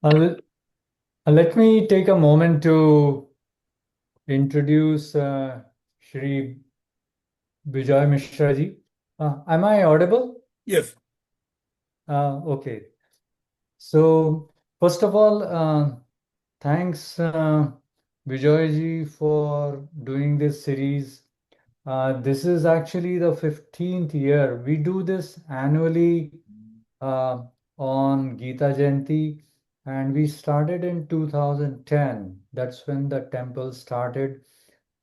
Uh, Let me take a moment to introduce Shri Bijoy Misra ji. Am I audible? Yes, Okay. So, first of all, thanks, Bijoy ji, for doing this series. This is actually the 15th year. We do this annually uh, on Gita Jayanti, and we started in 2010. That's when the temple started.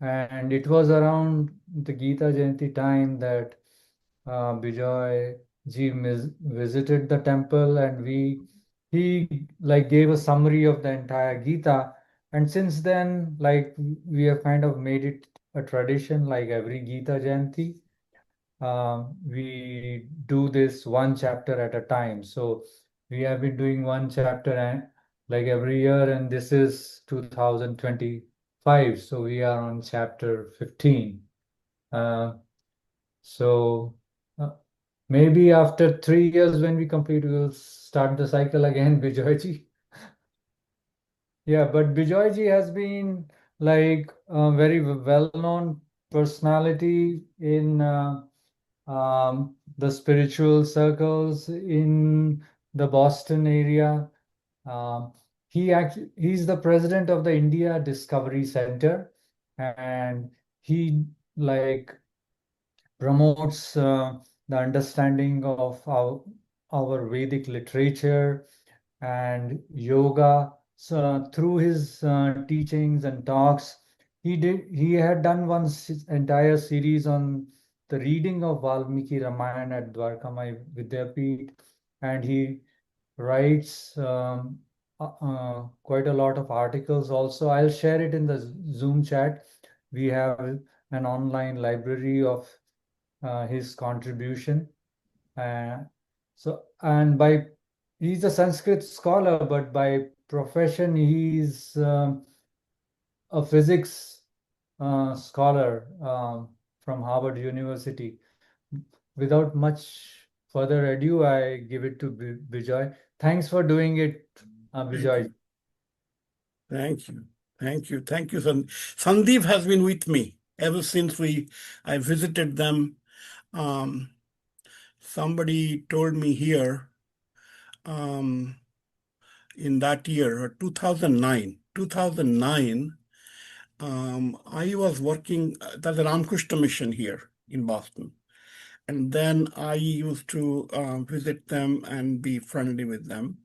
And it was around the Gita Jayanti time that Bijoy ji visited the temple, and he like gave a summary of the entire Gita. And since then, like we have kind of made it a tradition, like every Gita Jayanti, we do this one chapter at a time. So we have been doing one chapter and like every year, and this is 2025. So we are on chapter 15. Uh, so uh, maybe after 3 years, when we complete, we will start the cycle again, Bijoyji. Yeah, but Bijoyji has been like a very well-known personality in the spiritual circles in the Boston area. Um, he's the president of the India Discovery Center, and he like promotes the understanding of our Vedic literature and yoga. So through his teachings and talks, he had done one entire series on the reading of Valmiki Ramayana at Dwarkamai Vidyapeeth, and he writes quite a lot of articles also. I'll share it in the Zoom chat. We have an online library of his contribution. Uh, and by he's a Sanskrit scholar, but by profession he's a physics scholar from Harvard University. Without much further ado, I give it to Bijoy. Thanks for doing it, thank Bijoy. you. Thank you. Thank you. Thank you. Sandeep has been with me ever since I visited them. Um, Somebody told me here um, in that year, 2009, I was working at the Ramakrishna Mission here in Boston. And then I used to visit them and be friendly with them.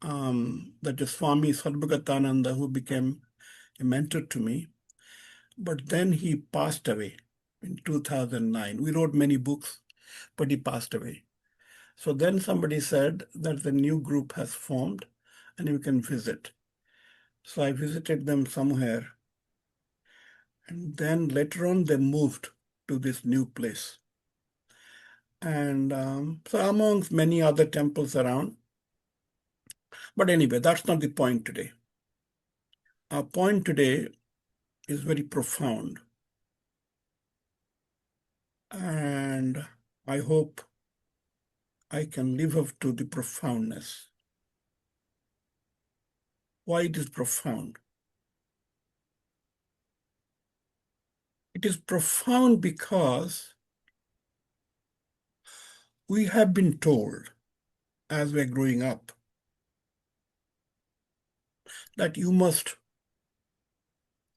That is Swami Sarvagatananda, who became a mentor to me. But then he passed away in 2009. We wrote many books, but he passed away. So then somebody said that the new group has formed and you can visit. So I visited them somewhere. And then later on, they moved to this new place. And so amongst many other temples around. But anyway, that's not the point today. Our point today is very profound. And I hope I can live up to the profoundness. Why it is profound? It is profound because we have been told as we're growing up that you must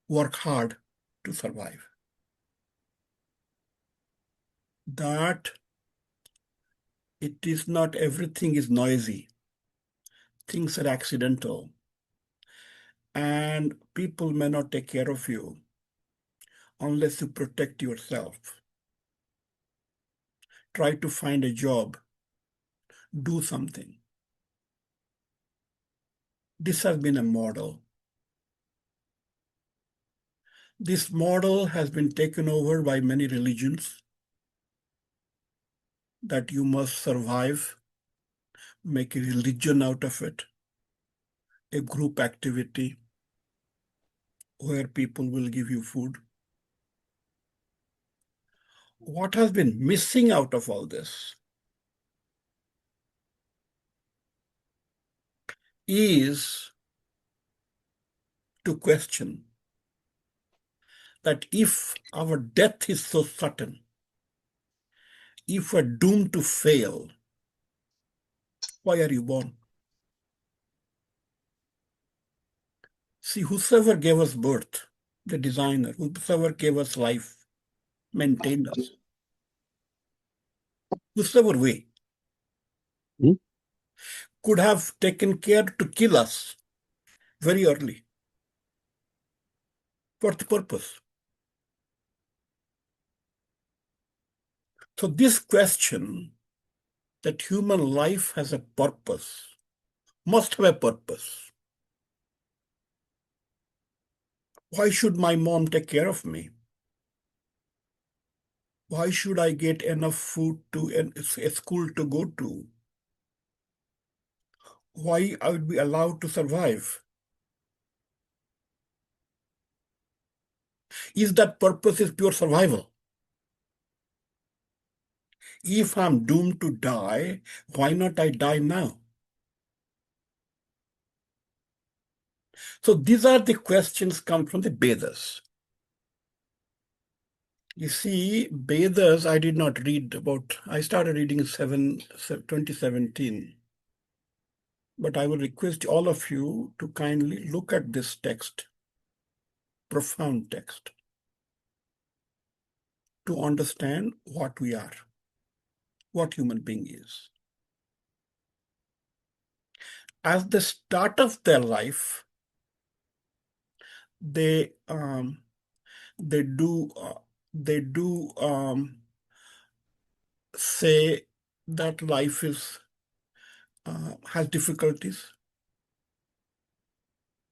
work hard to survive. That it is not everything is noisy, things are accidental, and people may not take care of you unless you protect yourself. Try to find a job, do something. This has been a model. This model has been taken over by many religions that you must survive, make a religion out of it, a group activity where people will give you food. What has been missing out of all this is to question that if our death is so certain, if we're doomed to fail, why are you born? See, whosoever gave us birth, the designer, whosoever gave us life, maintained us, whosoever way, Hmm? could have taken care to kill us very early. For the purpose? So this question that human life has a purpose, must have a purpose. Why should my mom take care of me? Why should I get enough food to a school to go to? Why I would be allowed to survive? Is that purpose is pure survival? If I'm doomed to die, why not I die now? So these are the questions come from the Vedas. You see, Vedas, I did not read about, I started reading in 2017. But I will request all of you to kindly look at this text, profound text, to understand what we are, what human being is. At the start of their life, they do say that life is has difficulties,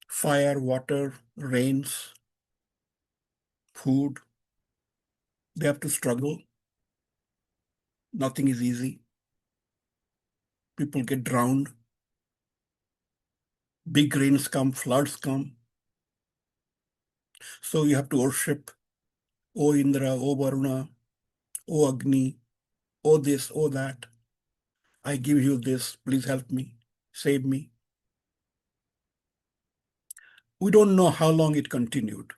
fire, water, rains, food. They have to struggle. Nothing is easy. People get drowned. Big rains come, floods come. So you have to worship, O Indra, O Varuna, O Agni, O this, O that. I give you this, please help me, save me. We don't know how long it continued,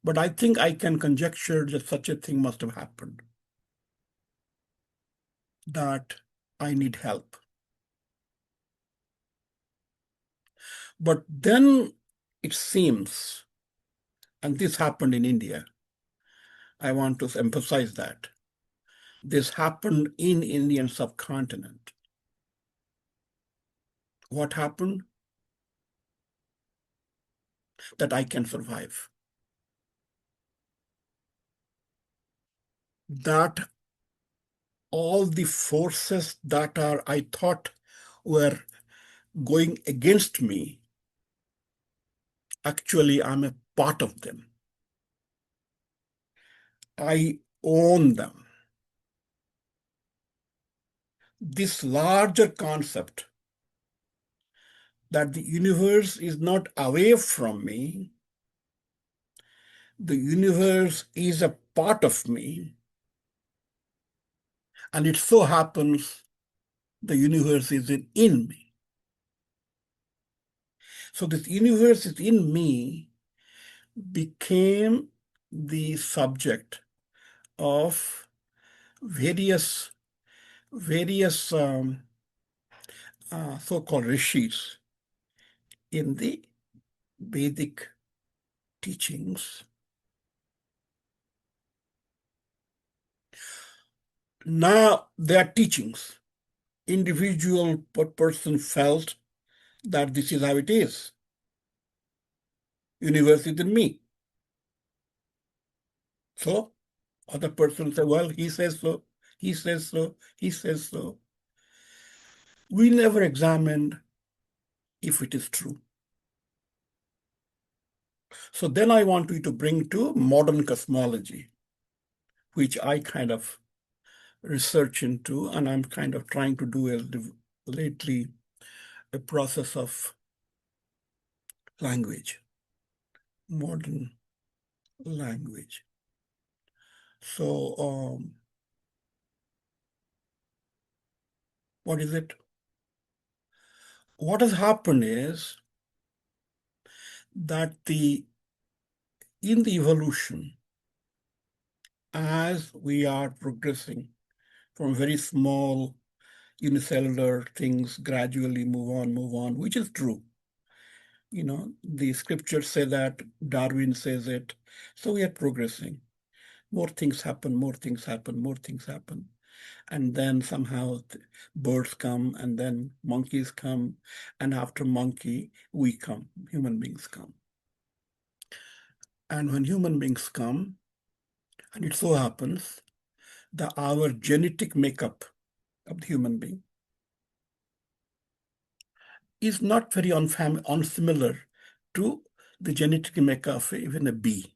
but I think I can conjecture that such a thing must have happened, that I need help. But then it seems, and this happened in India, I want to emphasize that, this happened in Indian subcontinent. What happened? That I can survive. That all the forces that are, I thought, were going against me, actually I'm a part of them. I own them. This larger concept that the universe is not away from me, the universe is a part of me, and it so happens the universe is in me. So this universe is in me became the subject of various so-called rishis in the Vedic teachings. Now their teachings, individual person felt that this is how it is. Universe is in me. So other person say, well, he says so, he says so, he says so. We never examined if it is true. So then I want you to bring to modern cosmology, which I kind of research into, and I'm kind of trying to do lately a process of language, modern language. So what is it? what has happened is that in the evolution, as we are progressing from very small unicellular things, gradually move on, which is true. The scriptures say that, Darwin says it. So we are progressing. More things happen, more things happen, more things happen. And then somehow birds come, and then monkeys come, and after monkey, we come, human beings come. And when human beings come, and it so happens that our genetic makeup of the human being is not very unsimilar to the genetic makeup of even a bee.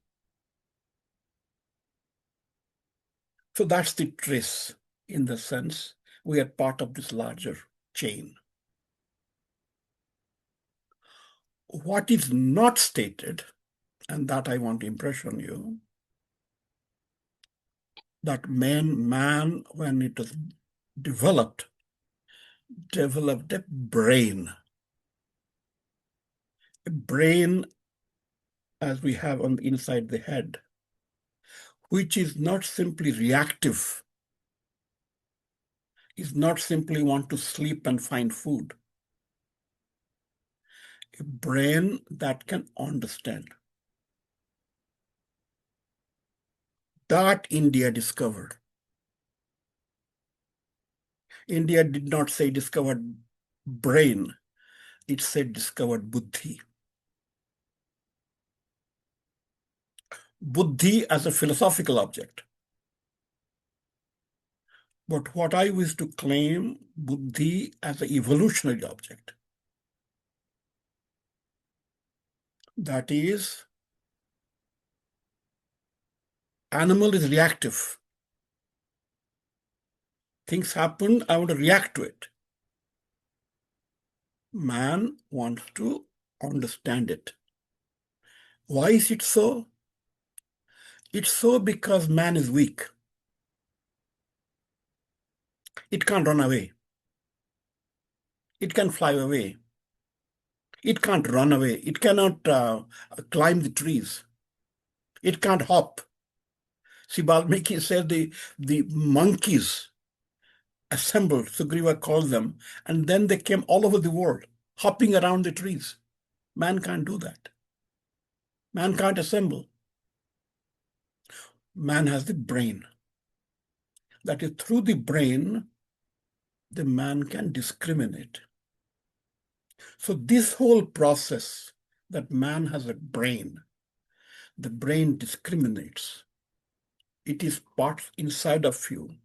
So that's the trace, in the sense we are part of this larger chain. What is not stated, and that I want to impress on you, that man, when it was developed a brain. A brain as we have on the inside the head, which is not simply reactive, is not simply want to sleep and find food. A brain that can understand. That India discovered. India did not say discovered brain, it said discovered buddhi. Buddhi as a philosophical object. But what I wish to claim, buddhi as an evolutionary object. That is, animal is reactive. Things happen, I want to react to it. Man wants to understand it. Why is it so? It's so because man is weak. It can't run away. It can fly away. It can't run away. It cannot climb the trees. It can't hop. See, Valmiki said the monkeys assembled, Sugriva called them, and then they came all over the world, hopping around the trees. Man can't do that. Man can't assemble. Man has the brain. That is, through the brain, the man can discriminate. So this whole process that man has a brain, the brain discriminates. It is part inside of you.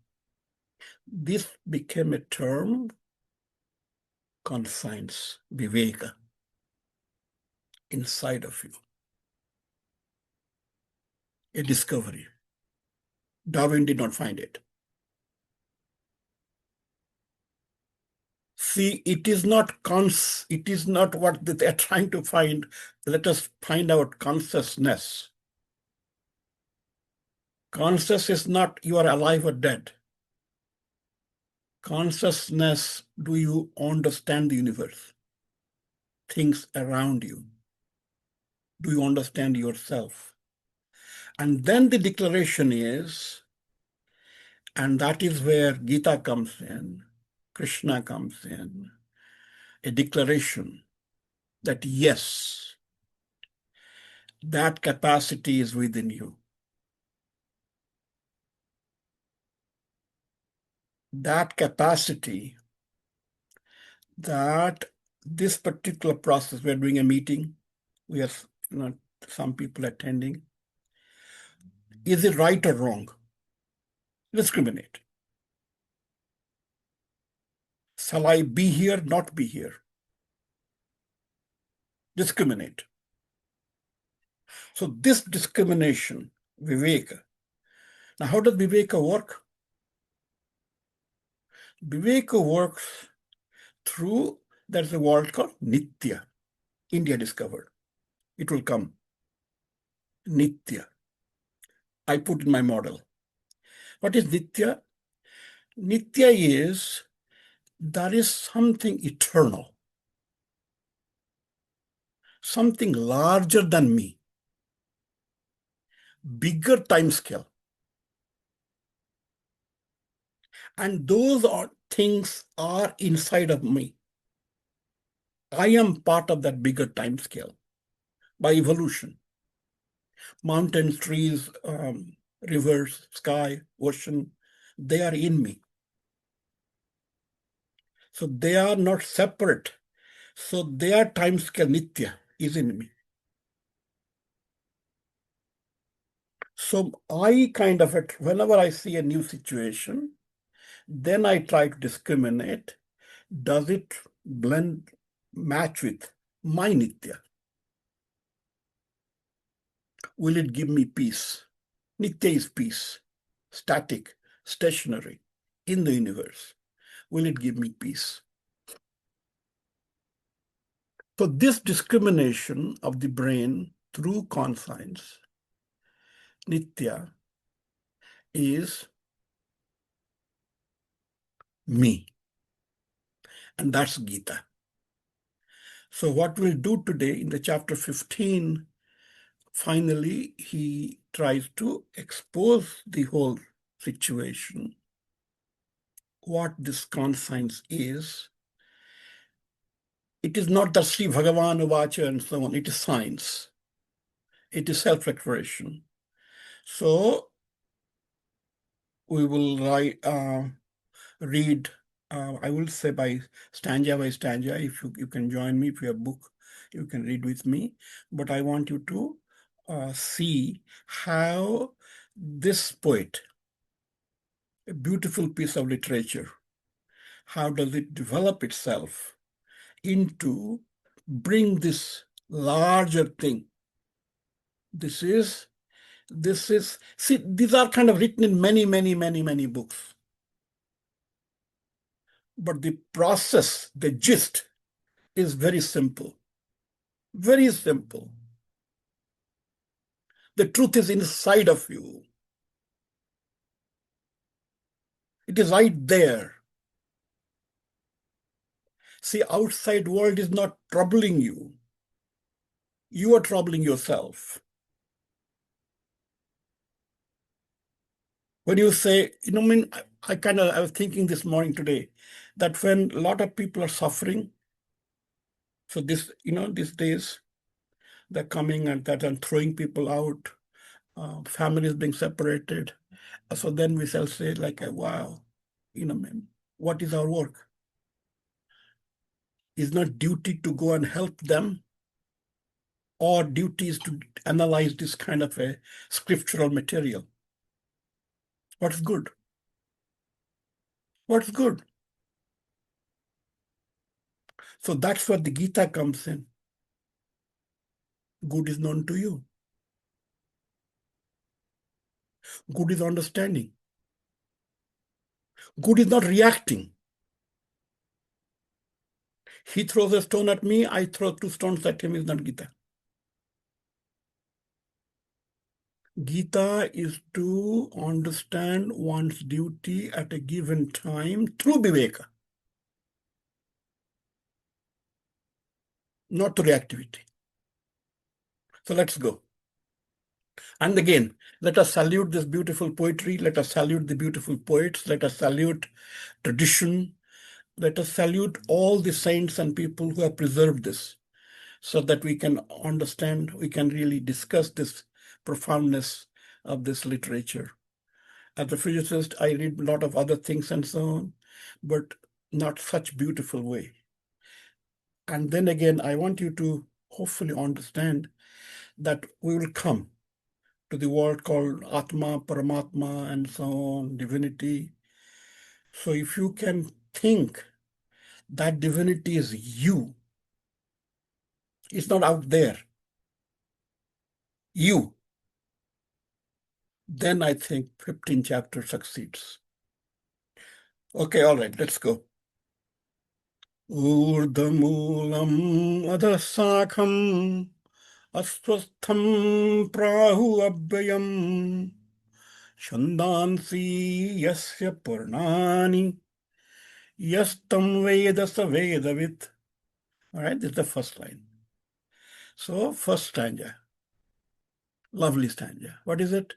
This became a term, conscience, viveka, inside of you. A discovery. Darwin did not find it. See, it is not what they're trying to find. Let us find out consciousness. Conscious is not you are alive or dead. Consciousness, do you understand the universe? Things around you. Do you understand yourself? And then the declaration is, and that is where Gita comes in, Krishna comes in, a declaration that yes, that capacity is within you. That capacity, that this particular process, we're doing a meeting, we have some people attending. Is it right or wrong? Discriminate. Shall I be here, not be here? Discriminate. So this discrimination, viveka. Now, how does viveka work? Viveka works through, there's a word called nitya. India discovered. It will come. Nitya. I put in my model. What is nitya? Nitya is, there is something eternal. something larger than me, bigger time scale. And those things are inside of me. I am part of that bigger time scale by evolution. Mountains, trees, rivers, sky, ocean, they are in me. So they are not separate. So their time scale, Nitya, is in me. So I kind of, whenever I see a new situation, then I try to discriminate. Does it blend, match with my Nitya? Will it give me peace? Nitya is peace, static, stationary, in the universe. Will it give me peace? So this discrimination of the brain through conscience, Nitya, is me. And that's Gita. So what we'll do today in the chapter 15, finally, he tries to expose the whole situation, what this conscience is. It is not the Sri Bhagavan Uvacha and so on. It is science. It is self-exploration. So we will read, I will say by stanza, if you can join me, if you have a book, you can read with me. But I want you to see how this poet, a beautiful piece of literature, how does it develop itself into bring this larger thing. This is, see, these are kind of written in many books. But the process, the gist is very simple. Very simple. The truth is inside of you. It is right there. See, outside world is not troubling you. You are troubling yourself. When you say, I was thinking this morning today, that when a lot of people are suffering, so this, these days, they're coming and that and throwing people out, families being separated. So then we shall say like, wow, what is our work? Is not duty to go and help them, or duty is to analyze this kind of a scriptural material. What's good? What's good? So that's where the Gita comes in. Good is known to you. Good is understanding. Good is not reacting. He throws a stone at me, I throw 2 stones at him, is not Gita. Gita is to understand one's duty at a given time through Viveka, not through reactivity. So let's go. And again, let us salute this beautiful poetry. Let us salute the beautiful poets. Let us salute tradition. Let us salute all the saints and people who have preserved this so that we can understand, we can really discuss this profoundness of this literature. As a physicist, I read a lot of other things and so on, but not such beautiful way. And then again, I want you to hopefully understand that we will come to the word called Atma, Paramatma, and so on, divinity. So if you can think that divinity is you, it's not out there, you, then I think 15th chapter succeeds. Okay, all right, let's go. Urdhamulam adhasakham aswastham prahu abhyayam Shandansi yasya purnani yastam veda sa vedavit. All right, this is the first line. So first stanza, lovely stanza. What is it?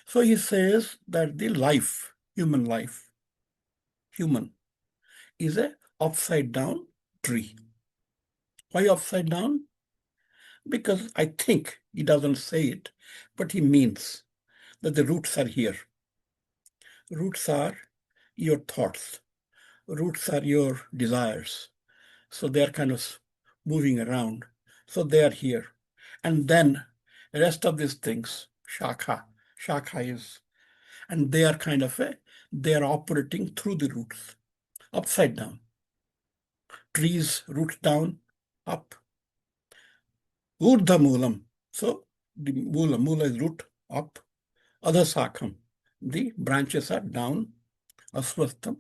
So he says that the life, human, is a upside down tree. Why upside down? Because I think he doesn't say it, but he means that the roots are here. Roots are your thoughts. Roots are your desires. So they are kind of moving around. So they are here. And then the rest of these things, shakha is, and they are kind of they are operating through the roots, upside down. Trees, roots down, up. Urdha moolam. So the mula is root, up. Adhasakham. The branches are down, aswastham.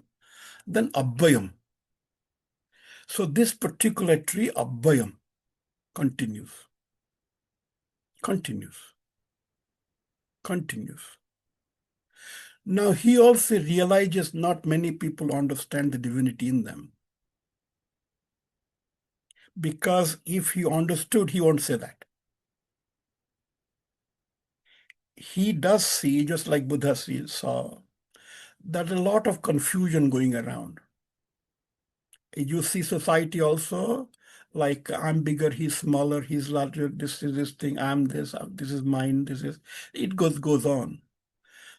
Then abbayam. So this particular tree, abbayam, continues. Now he also realizes not many people understand the divinity in them. Because if he understood, he won't say that. He does see, just like Buddha saw, that a lot of confusion going around. You see society also, like I'm bigger, he's smaller, he's larger, this is this thing, I'm this is mine, this is, it goes on.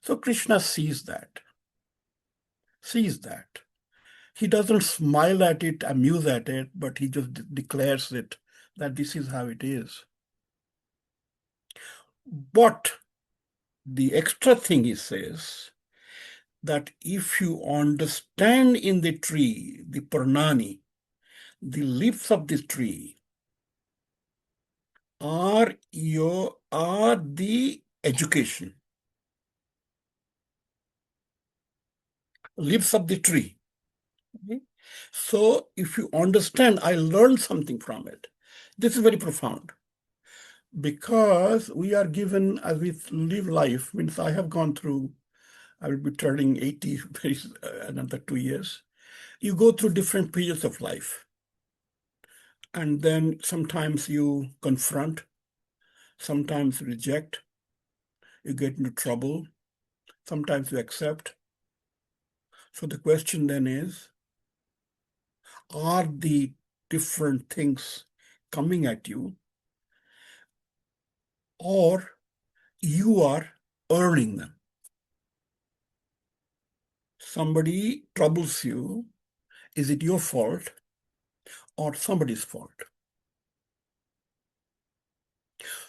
So Krishna sees that. He doesn't smile at it, amuse at it, but he just declares it, that this is how it is. But the extra thing he says, that if you understand in the tree, the parnani, the leaves of this tree are the education. Leaves of the tree. Okay? So if you understand, I learned something from it. This is very profound. Because we are given, as we live life, means I have gone through, I will be turning 80 another 2 years. You go through different periods of life. And then sometimes you confront, sometimes reject, you get into trouble, sometimes you accept. So the question then is, are the different things coming at you, or you are earning them? Somebody troubles you, is it your fault or somebody's fault?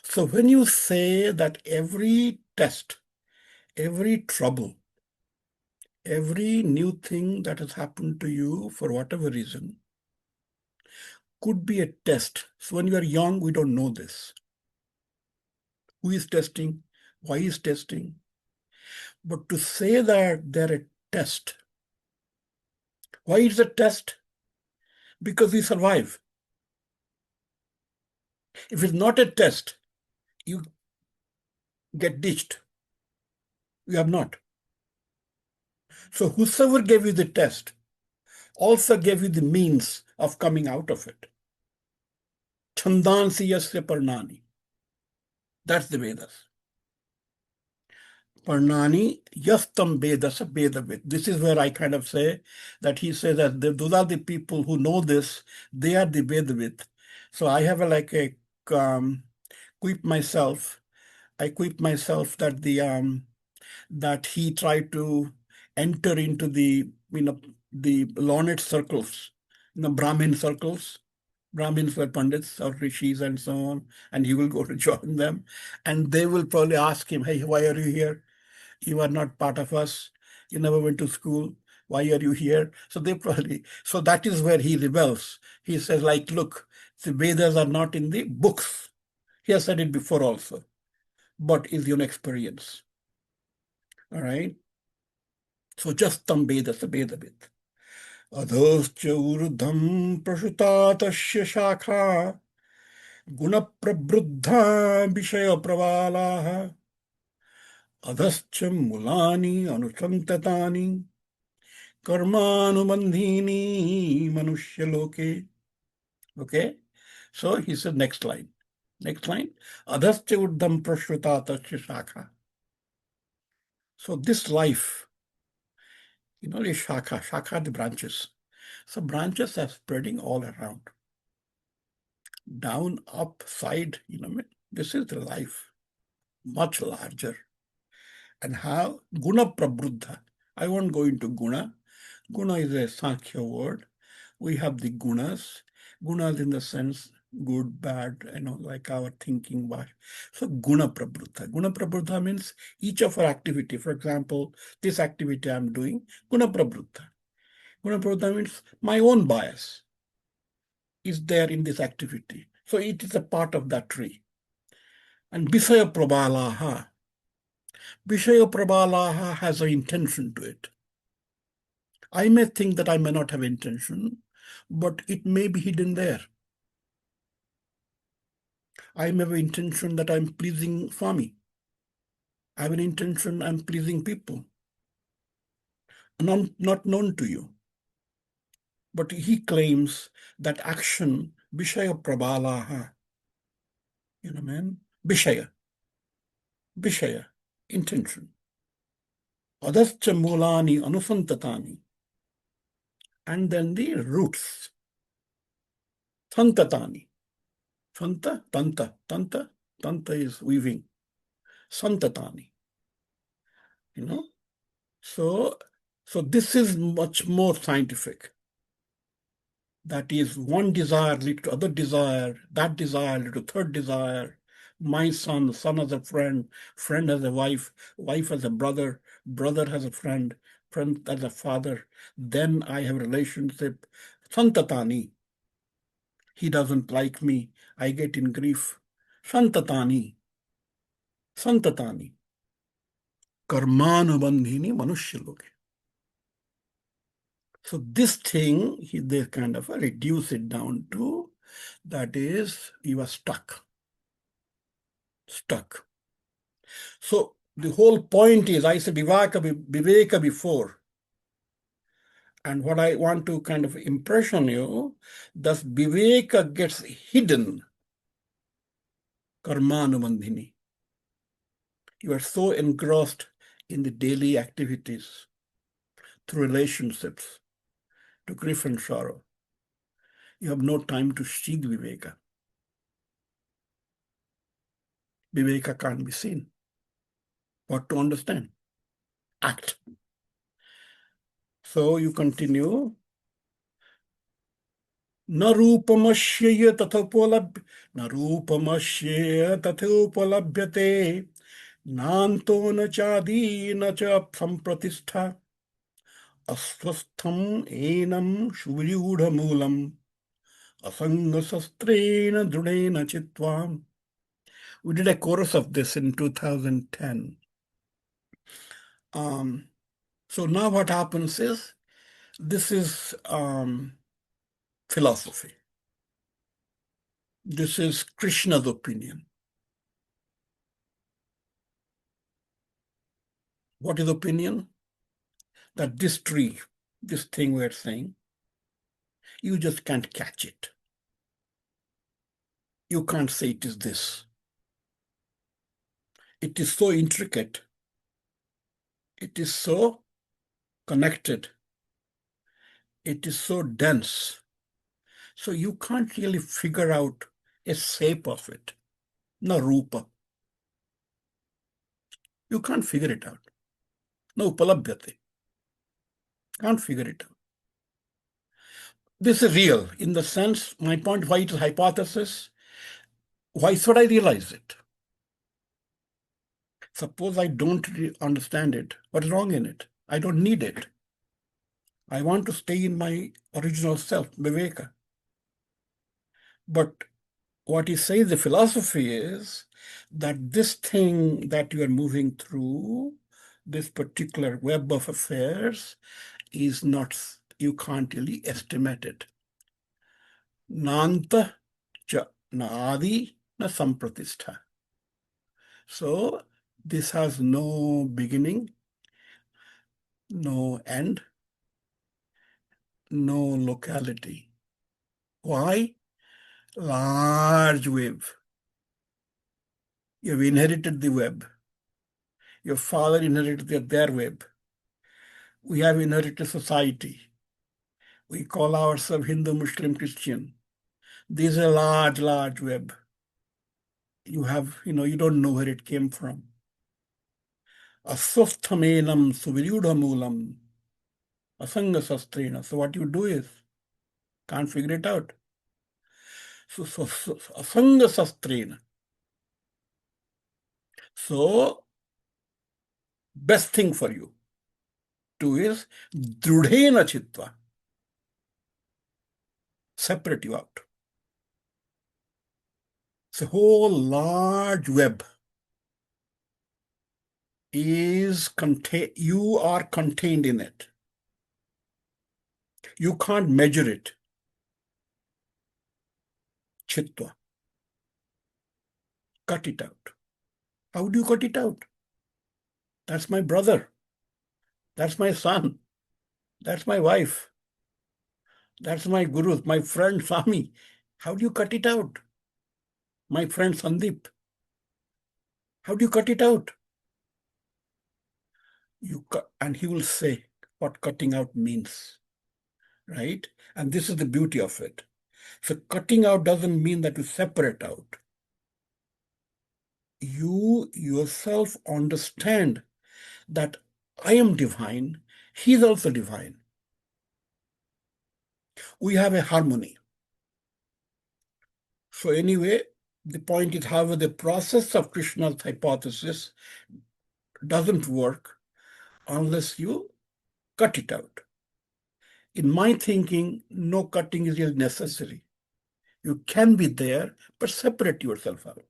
So when you say that every test, every trouble, every new thing that has happened to you for whatever reason could be a test. So when you are young, we don't know this. Who is testing? Why is testing? But to say that they're a test. Why is a test? Because we survive. If it's not a test, you get ditched. You have not. So whosoever gave you the test also gave you the means of coming out of it. Chandansi yasya parnani. That's the Vedas. Parnani yastam Vedasa Vedavid. This is where I kind of say that he says that those are the people who know this, they are the Vedavid. So I have quip myself. I quip myself that that he tried to enter into the the learned circles, Brahmin circles. Brahmins were pandits or rishis and so on, and he will go to join them, and they will probably ask him, "Hey, why are you here? You are not part of us. You never went to school. Why are you here?" So they probably, so that is where he rebels. He says, like, look, the Vedas are not in the books. He has said it before also, but is your experience. All right. So just tam Vedas, Vedavid. Adhoscha urdham prashutatashya shakha gunaprabruddha vishaya pravalaha adhascha mulani anusantatani karmanubandhini manushya loke. Okay, so he said next line. Next line. Adhasya urdham prashruta tasya shakha. So this life, is shakha. Shakha are the branches. So branches are spreading all around. Down, up, side, this is the life. Much larger. And how? Guna prabruddha. I won't go into guna. Guna is a Sankhya word. We have the gunas. Gunas in the sense good, bad, like our thinking. So guna prabhuddha. Guna prabhuddha means each of our activity. For example, this activity I'm doing, guna prabhuddha. Guna prabhuddha means my own bias is there in this activity. So it is a part of that tree. And Visaya Prabalaha. Visaya Prabalaha has an intention to it. I may think that I may not have intention, but it may be hidden there. I may have an intention that I'm pleasing Swami. I have an intention I'm pleasing people. Not known to you. But he claims that action, Vishaya Prabalaha, Vishaya, intention. Adascha Mulani Anusantatani. And then the roots. Santatani. Santa, Tanta is weaving. Santatani. So this is much more scientific. That is, one desire leads to other desire, that desire leads to third desire. My son has a friend has a wife has a brother has a friend has a father. Then I have a relationship. Santatani. He doesn't like me. I get in grief. Santatani. Karmanubandhini manushya. So this thing, they kind of reduce it down to, that is, you are stuck. So the whole point is, I said Viveka before. And what I want to kind of impression you, thus Viveka gets hidden. Karmanubandhini. You are so engrossed in the daily activities, through relationships, to grief and sorrow. You have no time to seek Viveka. Viveka can't be seen. What to understand? Act. So you continue. Narupamasya tathopalabhyate nanto na chadi na cha sampratistha aswastham enam shuvyudha moolam asanga sastrena drudena chitvam. We did a chorus of this in 2010. So now what happens is, this is philosophy. This is Krishna's opinion. What is opinion? That this tree, this thing we're saying, you just can't catch it. You can't say it is this. It is so intricate. It is so connected. It is so dense. So you can't really figure out a shape of it. Na rupa. You can't figure it out. No upalabhyate. Can't figure it out. This is real in the sense, my point, why it is hypothesis. Why should I realize it? Suppose I don't understand it. What is wrong in it? I don't need it. I want to stay in my original self, Viveka. But what he says, the philosophy is that this thing that you are moving through, this particular web of affairs, is not, you can't really estimate it. Nanta cha na adi na sampratistha. So this has no beginning, no end, no locality. Why? Large wave. You've inherited the web. Your father inherited their web. We have inherited society. We call ourselves Hindu, Muslim, Christian. This is a large, large web. You don't know where it came from. Aswasthamenam suviryudhamulam asanga sastrena. So what you do is, can't figure it out. So asanga sastrena. So best thing for you to is drudhena chitva. Separate you out. It's a whole large web. You are contained in it. You can't measure it. Chitva. Cut it out. How do you cut it out? That's my brother. That's my son. That's my wife. That's my guru, my friend Swami. How do you cut it out? My friend Sandeep. How do you cut it out? And he will say what cutting out means, right? And this is the beauty of it. So cutting out doesn't mean that you separate out. You yourself understand that I am divine, he is also divine. We have a harmony. So anyway, the point is, however, the process of Krishna's hypothesis doesn't work unless you cut it out. In my thinking, no cutting is really necessary. You can be there, but separate yourself out.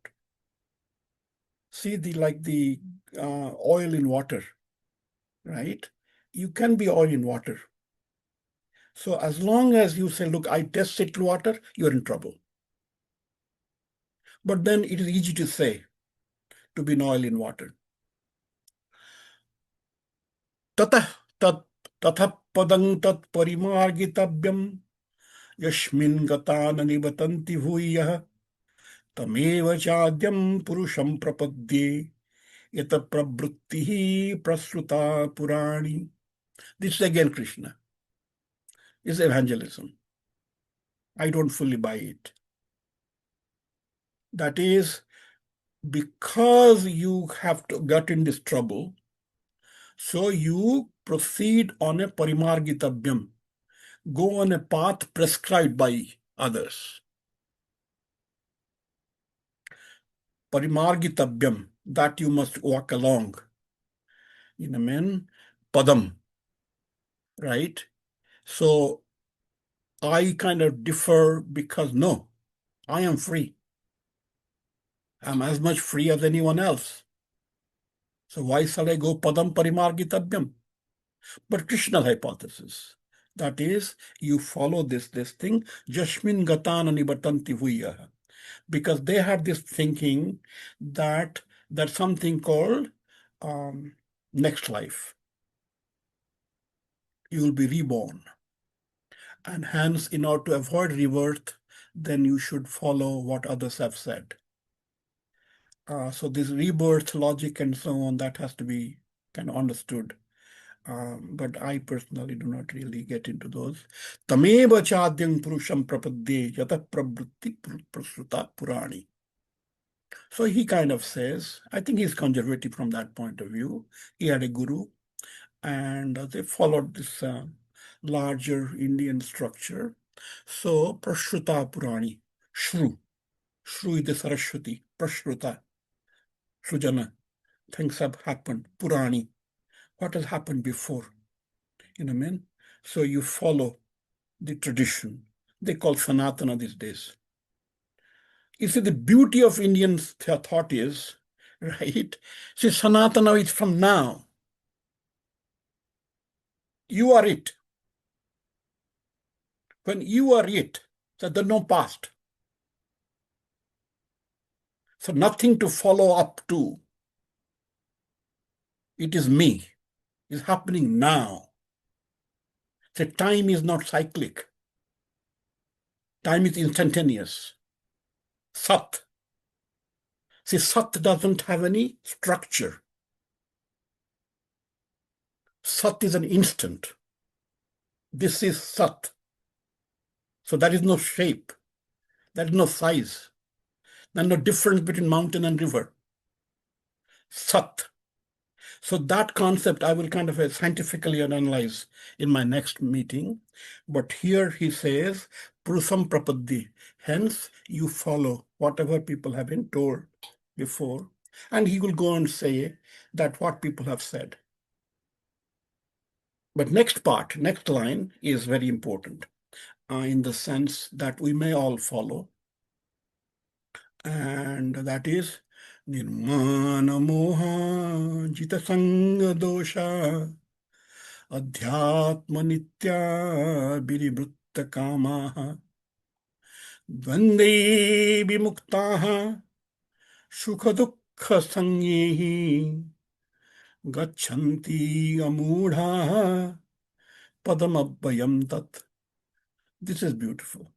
See, the oil in water, right? You can be oil in water. So as long as you say, look, I tested water, you're in trouble. But then it is easy to say, to be an oil in water. Tatah padang tat parimargitavyam yashmin gatana nibatanti bhuyah tameva chadyam purusham prapadye yata prabhrittihi prasruta purani. This is again Krishna. It's evangelism. I don't fully buy it. That is, because you have to get in this trouble, so you proceed on a parimargitavyam, go on a path prescribed by others. Parimargitavyam, that you must walk along. Padam, right? So I kind of differ because no, I am free. I'm as much free as anyone else. So why shall I go padam parimargitavyam? But Krishna's hypothesis, that is, you follow this thing, Jashmin Gatana Nibatanti Huyah. Because they had this thinking that there's something called next life. You will be reborn. And hence, in order to avoid rebirth, then you should follow what others have said. So this rebirth logic and so on, that has to be kind of understood. But I personally do not really get into those. Tameva chadyam purusham prapadye yata prabhutti prasruta purani. So he kind of says, I think he's conservative from that point of view. He had a guru, and they followed this larger Indian structure. So prasruta purani, Shru is the Saraswati, prashruta, Sujana, things have happened, Purani, what has happened before, So you follow the tradition. They call Sanatana these days. You see, the beauty of Indian thought is, right? See, Sanatana is from now. You are it. When you are it, so there's no past. So nothing to follow up to. It is me. It's happening now. So time is not cyclic. Time is instantaneous. Sat. See, Sat doesn't have any structure. Sat is an instant. This is Sat. So there is no shape. There is no size. There is no difference between mountain and river. Sat. So that concept I will kind of scientifically analyze in my next meeting. But here he says, Prusam Prapaddi. Hence, you follow whatever people have been told before. And he will go and say that what people have said. But next part, next line is very important in the sense that we may all follow. And that is Nirmana Moha Jita Sanga Dosha Adhyatma Nitya Biribhrutta Kamaha Dvande Vimuktaha Sukha Dukkha Sanyehi Gachanti Amudha Padamabhayam Tat. This is beautiful.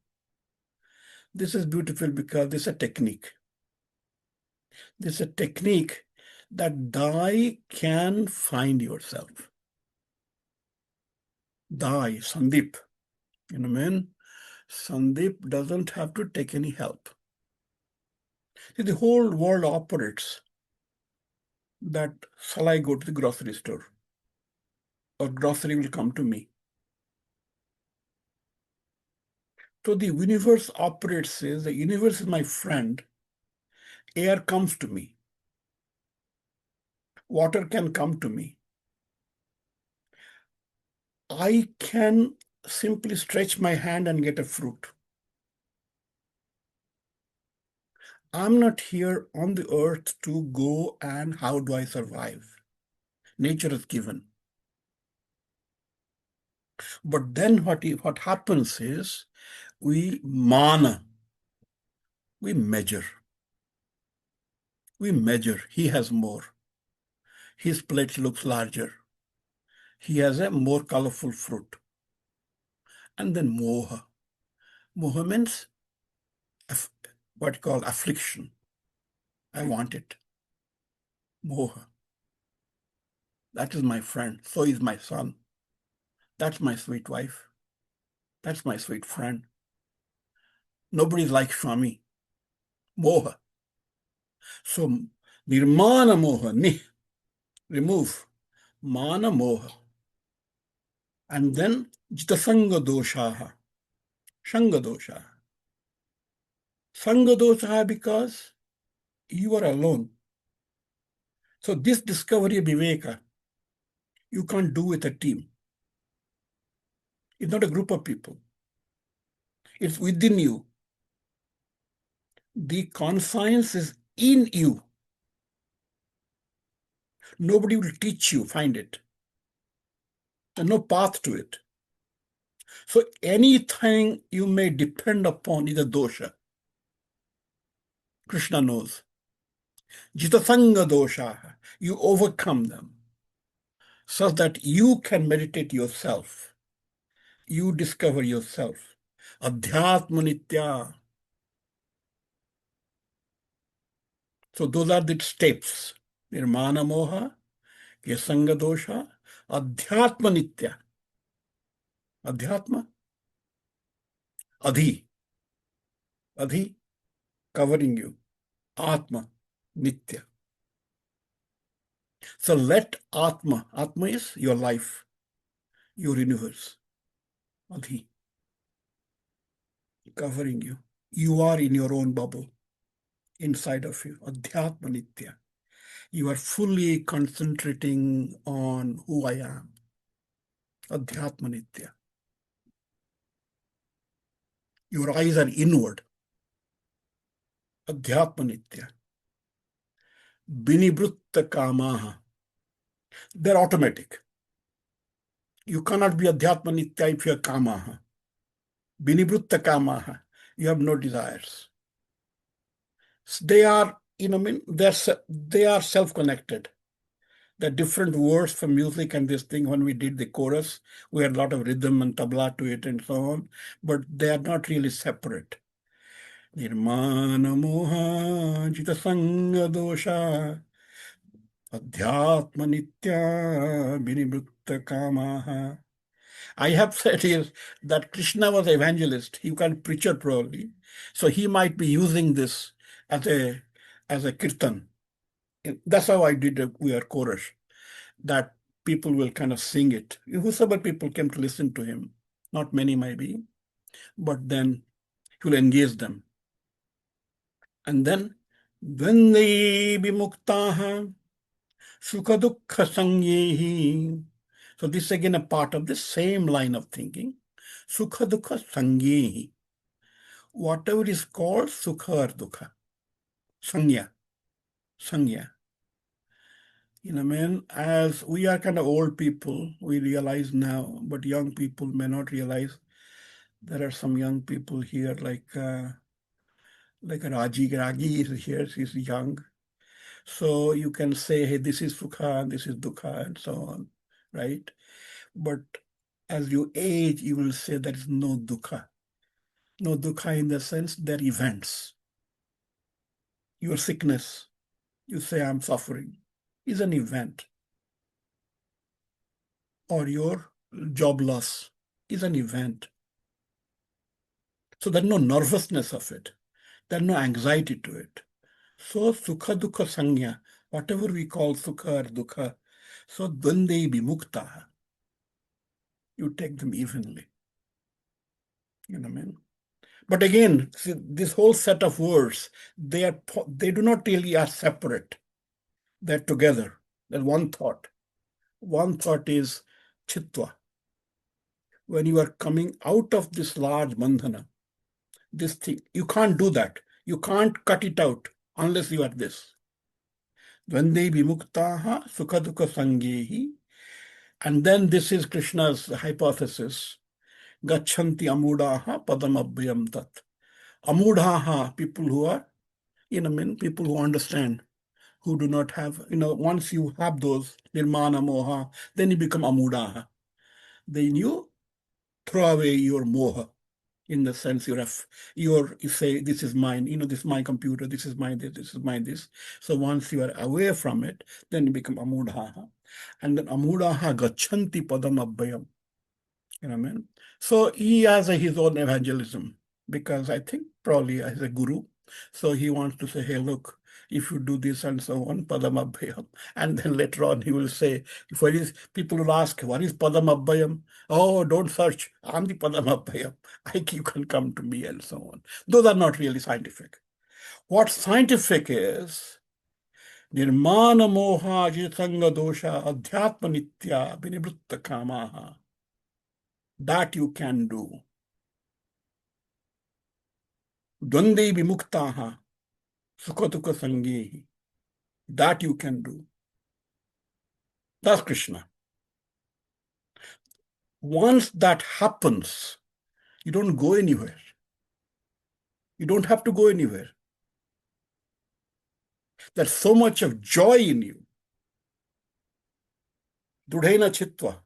This is beautiful because this is a technique. This is a technique that Dai can find yourself. Dai, Sandeep. You know what I mean? Sandeep doesn't have to take any help. See, the whole world operates that shall I go to the grocery store? Or grocery will come to me. So the universe operates as the universe is my friend. Air comes to me. Water can come to me. I can simply stretch my hand and get a fruit. I'm not here on the earth to go and how do I survive? Nature is given. But then what happens is we mana, we measure. We measure. He has more. His plate looks larger. He has a more colorful fruit. And then moha. Moha means what you call affliction. I want it. Moha. That is my friend. So is my son. That's my sweet wife. That's my sweet friend. Nobody's like Swami. Moha. So nirmana moha, ni, remove. Mana moha. And then jitasanga doshaha. Shanga doshaha. Sanga doshaha because you are alone. So this discovery of Viveka, you can't do with a team. It's not a group of people. It's within you. The conscience is in you. Nobody will teach you, find it. There's no path to it. So anything you may depend upon is a dosha. Krishna knows. Jitasanga dosha. You overcome them so that you can meditate yourself. You discover yourself. Adhyatma nitya. So those are the steps. Nirmana moha, yasanga dosha, adhyatma nitya. Adhyatma, adhi. Adhi, covering you. Atma, nitya. So let Atma, Atma is your life, your universe. Adhi, covering you. You are in your own bubble, inside of you. Adhyatma nitya. You are fully concentrating on who I am. Adhyatma nitya. Your eyes are inward. Adhyatma nitya. Binibhrutta kamaha. They're automatic. You cannot be Adhyatma nitya if you're kamaha. Binibhrutta kamaha. You have no desires. They are, they are self-connected. The different words for music and this thing, when we did the chorus, we had a lot of rhythm and tabla to it and so on, but they are not really separate. Nirmana moha jita sanga dosha adhyatma nitya vinimutta kamaha. I have said here that Krishna was an evangelist. He was a preacher probably. So he might be using this as a kirtan. That's how I did our chorus, that people will kind of sing it. Whosoever people came to listen to him, not many maybe, but then he will engage them. And then, Dvande vimuktaha sukha dukkha sangyehi. So this is again a part of the same line of thinking. Sukha dukkha sangyehi. Whatever is called sukha or dukkha. Sangya. Sangya. As we are kind of old people, we realize now, but young people may not realize. There are some young people here, like Ragi is here, she's young. So you can say, hey, this is sukha, this is dukkha, and so on, right? But as you age, you will say there is no dukkha. No dukkha in the sense they're events. Your sickness, you say I'm suffering, is an event. Or your job loss is an event. So there's no nervousness of it. There's no anxiety to it. So sukha dukkha sangya, whatever we call sukha or dukkha, so dvande vimukta, you take them evenly. You know what I mean? But again, see, this whole set of words, they do not really are separate. They're together. They're one thought. One thought is chitva. When you are coming out of this large bandhana, this thing, you can't do that. You can't cut it out unless you are this. Dvande vimuktaha sukha dukkha sangyehi. And then this is Krishna's hypothesis. Gachanti amudaha padam abhyam tat. Amudaha, people who are, people who understand, who do not have, once you have those nirmana moha, then you become amudaha. Then you throw away your moha. In the sense you say, this is mine, this is my computer, this is my this is my this. So once you are away from it, then you become amudaha. And then amudaha gachanti padam abhyam. You know what I mean? So he has his own evangelism, because I think probably as a guru. So he wants to say, hey, look, if you do this and so on, padam abhyam. And then later on he will say, people will ask, what is padam abhyam? Oh, don't search. I'm the padam abhyam. You can come to me and so on. Those are not really scientific. What's scientific is nirmana moha jitanga dosha adhyatma nitya vinivritta kamaha. That you can do. Dvande vimuktaha sukha dukkha sangyehi. That you can do. That's Krishna. Once that happens, you don't go anywhere. You don't have to go anywhere. There's so much of joy in you. Dudhaina chitva.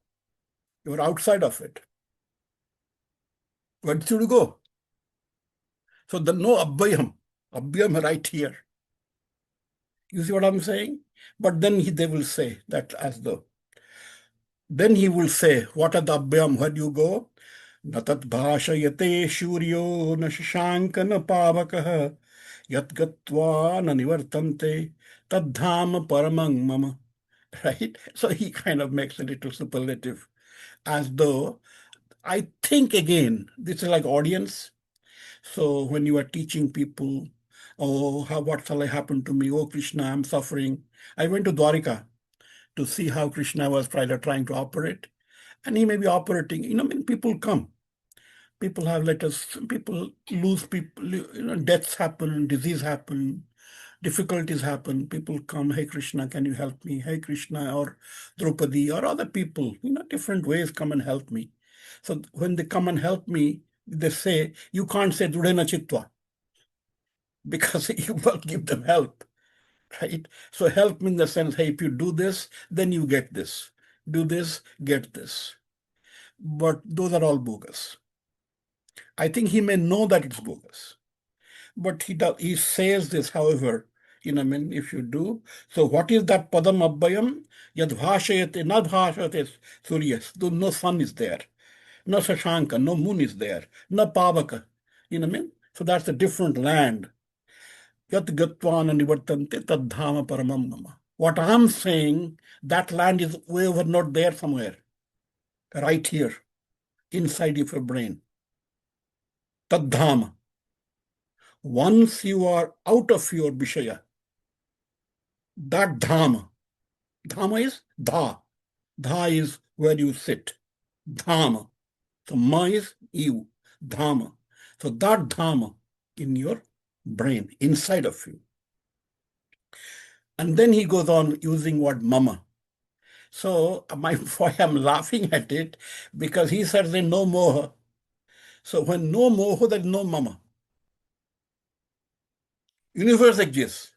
You're outside of it. Where should you go? So there's no abhyam. Abhyam right here. You see what I'm saying? But then they will say that as though. Then he will say, what are the abhyam? Where do you go? Natat bhashayate shuryo na shashanka na pavakaha yat gatva na nivartante tadham paramang mama. Right? So he kind of makes a little superlative, as though, I think again, this is like audience. So when you are teaching people, oh, what shall I happen to me? Oh, Krishna, I'm suffering. I went to Dwarika to see how Krishna was trying to operate. And he may be operating, people come. People have letters, people lose people, deaths happen, disease happen, difficulties happen. People come, hey Krishna, can you help me? Hey Krishna, or Draupadi, or other people, different ways come and help me. So when they come and help me, they say, you can't say Dudena Chitva, because you will give them help. Right? So help in the sense, hey, if you do this, then you get this. Do this, get this. But those are all bogus. I think he may know that it's bogus. But he says this, however, if you do. So what is that padam abbayam? Yad bhashayate, not bhashayate suryas. No sun is there. No Shashanka, no moon is there. No Pavaka. So that's a different land. Yat gatvana nivartante tadhama paramam mama. What I'm saying, that land is way over, not there somewhere. Right here, inside of your brain. Tadhama. Once you are out of your Vishaya, that Dhama is Dha. Dha is where you sit. Dhama. So Ma is you. Dhama. So that Dhama in your brain, inside of you. And then he goes on using word mama. So why I'm laughing at it, because he says there's no moha. So when no moha, there's no mama. Universe exists.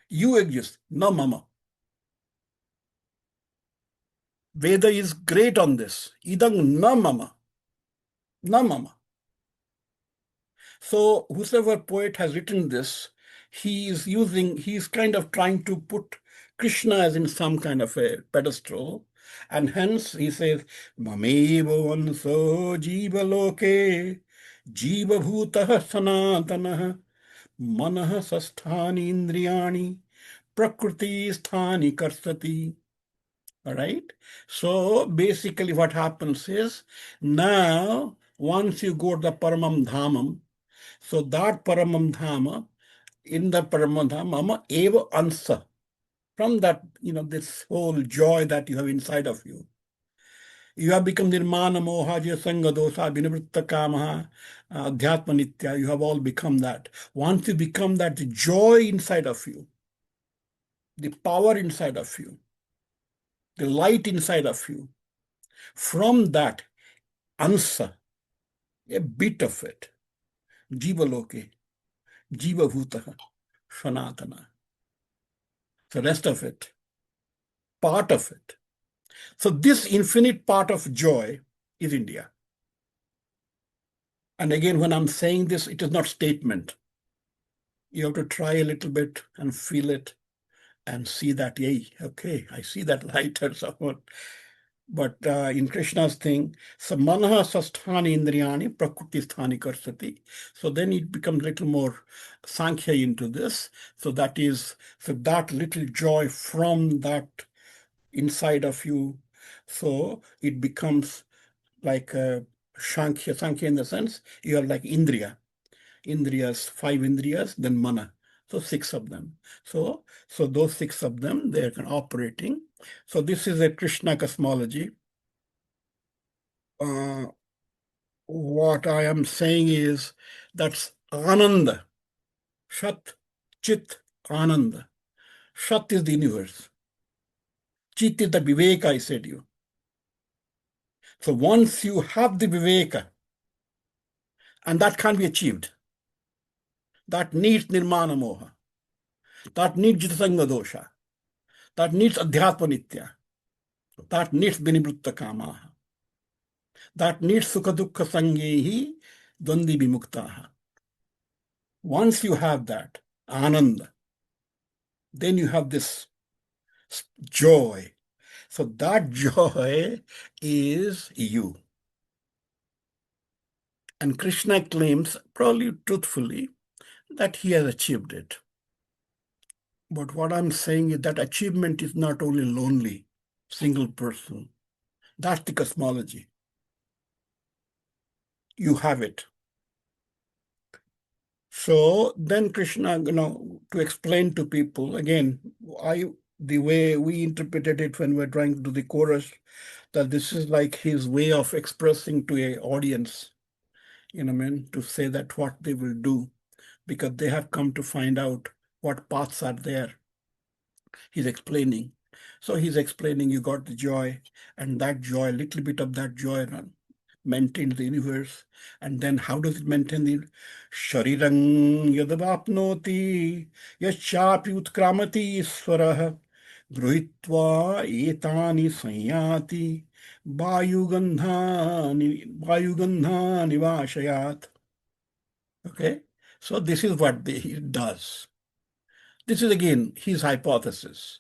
You exist, no mama. Veda is great on this. Idang na mama. Na mama. So whosoever poet has written this, he's kind of trying to put Krishna as in some kind of a pedestal. And hence he says, Mameva vanso jiva loke, jiva bhutah sanatana, manah sasthani indriyani, prakriti sthani karsati. All right. So basically what happens is, now once you go to the Paramam Dhamam, so that Paramam Dhama, in the Paramam Dhama, eva ansa, from that, this whole joy that you have inside of you. You have become nirmana moha, sanga dosa, vinivritta kamaha, adhyatma nitya. You have all become that. Once you become that, the joy inside of you, the power inside of you, the light inside of you, from that ansa, a bit of it, jiva loke, jiva bhutaha, sanatana. The rest of it, part of it. So this infinite part of joy is India. And again, when I'm saying this, it is not statement. You have to try a little bit and feel it and see that, yay, okay, I see that light or somewhat. But in Krishna's thing, samanaha sasthani indriyani prakriti sthani karsati. So then it becomes a little more Sankhya into this. So that little joy from that inside of you, so it becomes like Sankhya in the sense, you have like Indriyas, 5 Indriyas, then Mana. So 6 of them. So those 6 of them, they're operating. So this is a Krishna cosmology. What I am saying is that's Ananda. Shat, Chit, Ananda. Shat is the universe. Chit is the Viveka, I said you. So once you have the Viveka, and that can't be achieved, that needs Nirmana Moha, that needs Jitasanga Dosha, that needs Adhyatma Nitya, that needs Vinivritta Kamaha, that needs Sukha Dukkha Sangehi Dvandi Vimuktaha. Once you have that, Ananda, then you have this joy. So that joy is you. And Krishna claims, probably truthfully, that he has achieved it. But what I'm saying is that achievement is not only lonely, single person. That's the cosmology. You have it. So then Krishna, to explain to people, again, the way we interpreted it when we're trying to do the chorus, that this is like his way of expressing to an audience, to say that what they will do, because they have come to find out what paths are there. He's explaining. So he's explaining you got the joy, and that joy, a little bit of that joy maintains the universe. And then how does it maintain the Sharirang yadavapnoti yaschapi utkramati swarah gruhitva etani sanyati vayugandha nivashayat. Okay, So this is what he does. This is again his hypothesis,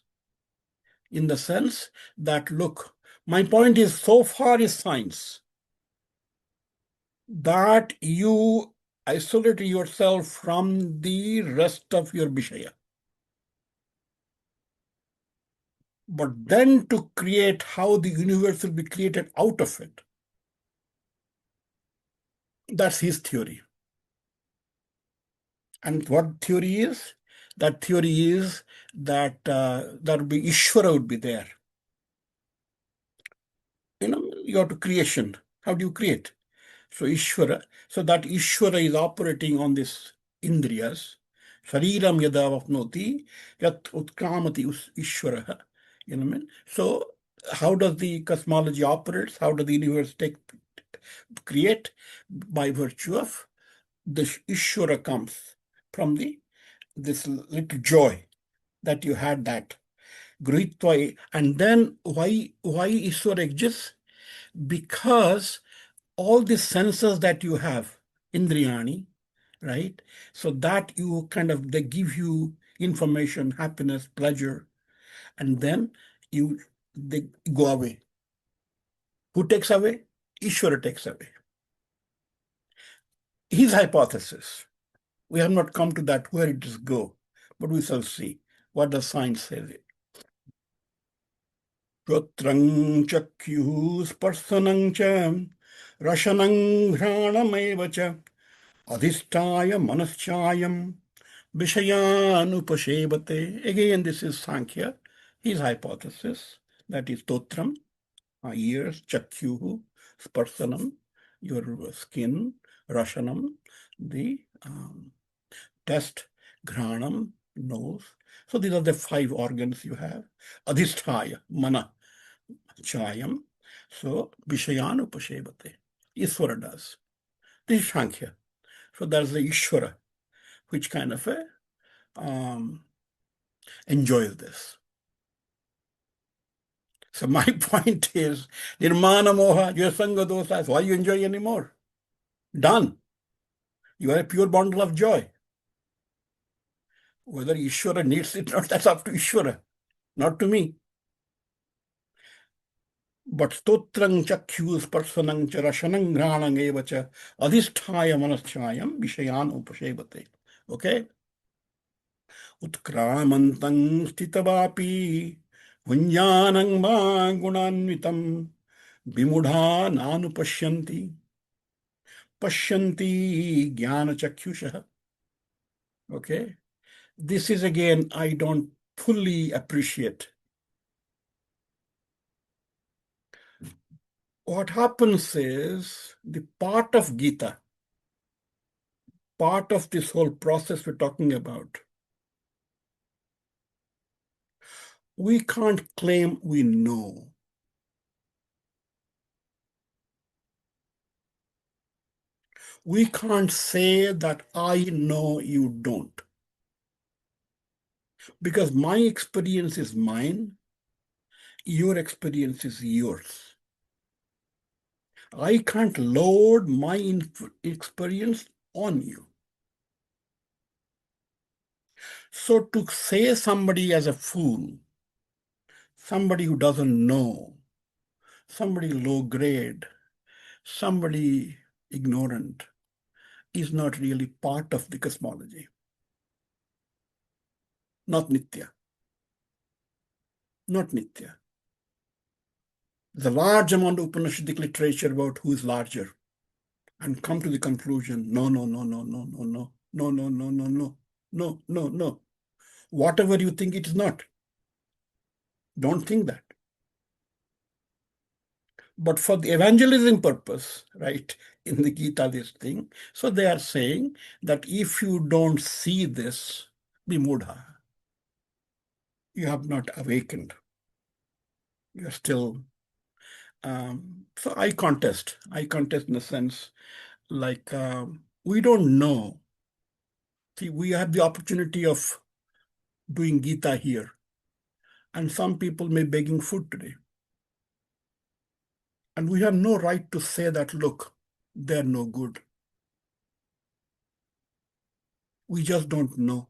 in the sense that, look, my point is, so far is science, that you isolate yourself from the rest of your Vishaya. But then to create how the universe will be created out of it, that's his theory. And what theory is? That theory is that there would be Ishvara would be there. You have to creation. How do you create? So Ishvara, so that Ishvara is operating on this Indriyas. Shariram yada vapnoti yat utkramati Ishvara. You know what I mean? So how does the cosmology operates? How does the universe create? By virtue of the Ishvara comes from this little joy that you had, that Gruhitva. And then why Ishvara exists? Because all the senses that you have, Indriyani, right? So that you they give you information, happiness, pleasure, and then they go away. Who takes away? Ishvara takes away. His hypothesis. We have not come to that where it is go, but we shall see what the science says. Shotrang chakyuh sparsanang cha rashanang ghranameva cha adhisthaya manaschayam vishayanupashevate. Again, this is Sankhya, his hypothesis. That is totram, ears, chakyuh, sparsanam, your skin, rashanam, the test, ghranam, nose. So these are the 5 organs you have. Adhisthaya, mana, chayam. So vishayanupashevate. Ishvara does. This is Sankhya. So there's the Ishvara, which enjoys this. So my point is, nirmana moha, your sangha dosas, why you enjoy anymore? Done. You are a pure bundle of joy. Whether Ishvara needs it or not, that's up to Ishvara, not to me. But stotrang chakyus parsanang cha rashanang granang evacha adhisthaya manaschayam vishayan upashevate. Okay? Utkramantang stitavapi Vunjanang ma gunanvitam vimudha nanupashyanti pashyanti jnana chakyusha. Okay, this is again, I don't fully appreciate. What happens is, the part of Gita, part of this whole process we're talking about, we can't claim we know. We can't say that I know, you don't. Because my experience is mine, your experience is yours. I can't load my experience on you. So to say somebody as a fool, somebody who doesn't know, somebody low grade, somebody ignorant, is not really part of the cosmology. Not Nitya. Not Nitya. There's a large amount of Upanishadic literature about who is larger, and come to the conclusion, no, no, no, no, no, no, no, no, no, no, no, no, no, no, no. Whatever you think, it is not. Don't think that. But for the evangelism purpose, right, in the Gita, this thing, so they are saying that if you don't see this, vimudha, you have not awakened. You're still, so I contest in a sense, like, we don't know. See, we have the opportunity of doing Gita here, and some people may be begging food today. And we have no right to say that, look, they're no good. We just don't know.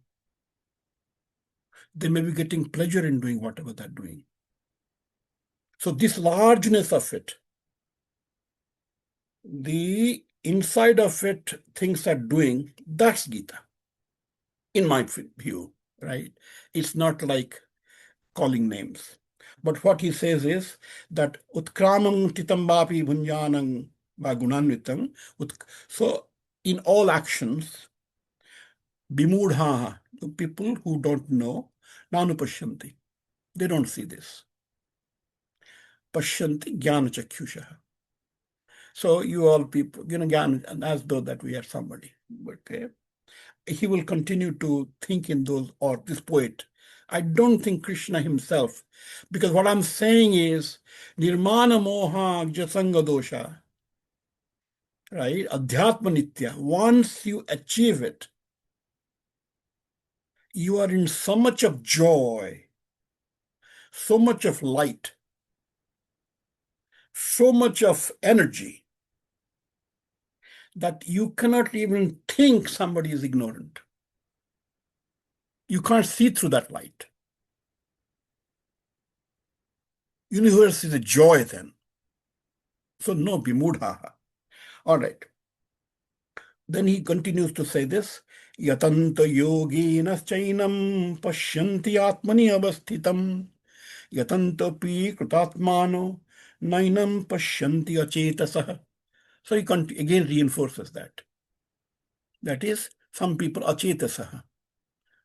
They may be getting pleasure in doing whatever they're doing. So this largeness of it, the inside of it, things are doing, that's Gita, in my view, right? It's not like calling names. But what he says is that utkramam titambapi bhunjanang vagunanvitam. So in all actions, bimudha, people who don't know, nanupashyanti, they don't see this. Pashyanti jnana chakyusha. So you all people, jnana, as though that we are somebody. Okay. He will continue to think in those, or this poet. I don't think Krishna himself, because what I'm saying is nirmana moha jasanga dosha, right? Adhyatma nitya. Once you achieve it, you are in so much of joy, so much of light, so much of energy that you cannot even think somebody is ignorant. You can't see through that light. Universe is a joy then. So no bimudha. All right. Then he continues to say this, yatanta yogina chainam pashyanti atmani avasthitam yatanta pi kritatmano nainam pashyanti achetasah. So he again reinforces that. That is, some people achetasah.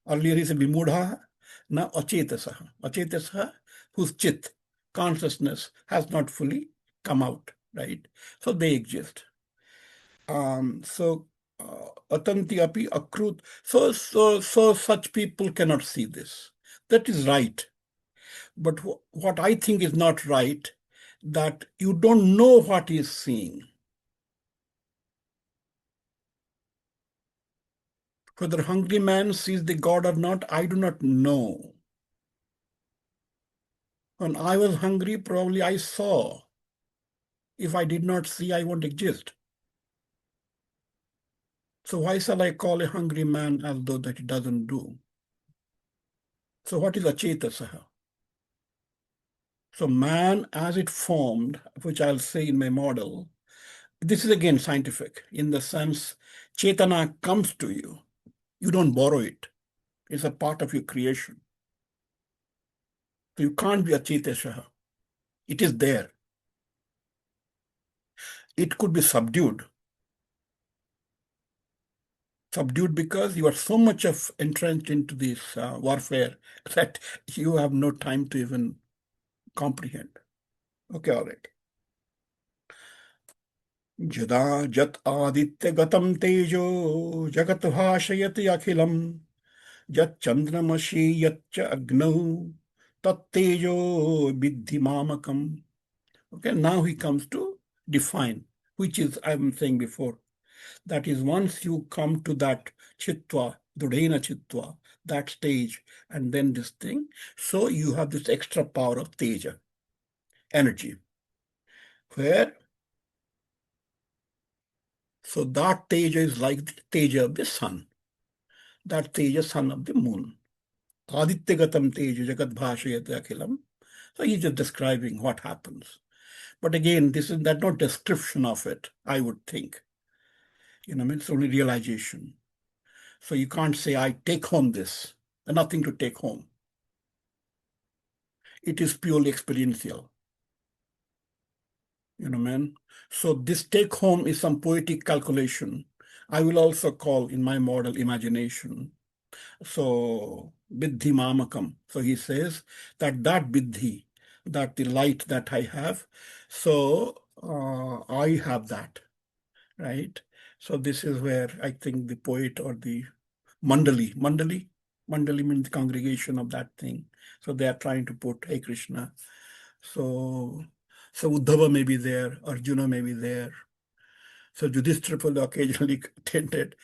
Earlier he said bimudha, now achetasah. Achetasah, whose chit, consciousness, has not fully come out, right? So they exist. Atanti api akrut. So such people cannot see this. That is right. But what I think is not right, that you don't know what he is seeing. Whether hungry man sees the God or not, I do not know. When I was hungry, probably I saw. If I did not see, I won't exist. So why shall I call a hungry man as though that he doesn't do? So what is achetasaha? So man as it formed, which I'll say in my model, this is again scientific in the sense Chetana comes to you. You don't borrow it. It's a part of your creation. So you can't be Achetashaha. It is there. It could be subdued. Subdued because you are so much of entrenched into this warfare that you have no time to even comprehend. Okay, all right. Jada jat aditya gatam tejo jagat bhashayati akhilam jat chandramasi yatcha agnau tat tejo vidhi mamakam. Okay, now he comes to define, which is, I'm saying before, that is once you come to that chitva, dudhena chitva, that stage, and then this thing, so you have this extra power of teja, energy, where, so that teja is like the teja of the sun, that teja sun of the moon. Aditya-gatam teja jagat bhashayate akhilam. So he's just describing what happens. But again, that's not description of it, I would think. It's only realization. So you can't say, I take home this. There's nothing to take home. It is purely experiential. So this take home is some poetic calculation. I will also call in my model imagination. So Biddhi Mamakam. So he says that Biddhi, that the light that I have, so I have that, right? So this is where I think the poet or the Mandali means the congregation of that thing. So they are trying to put, hey Krishna. So Uddhava may be there, Arjuna may be there. So Yudhishthira will occasionally attended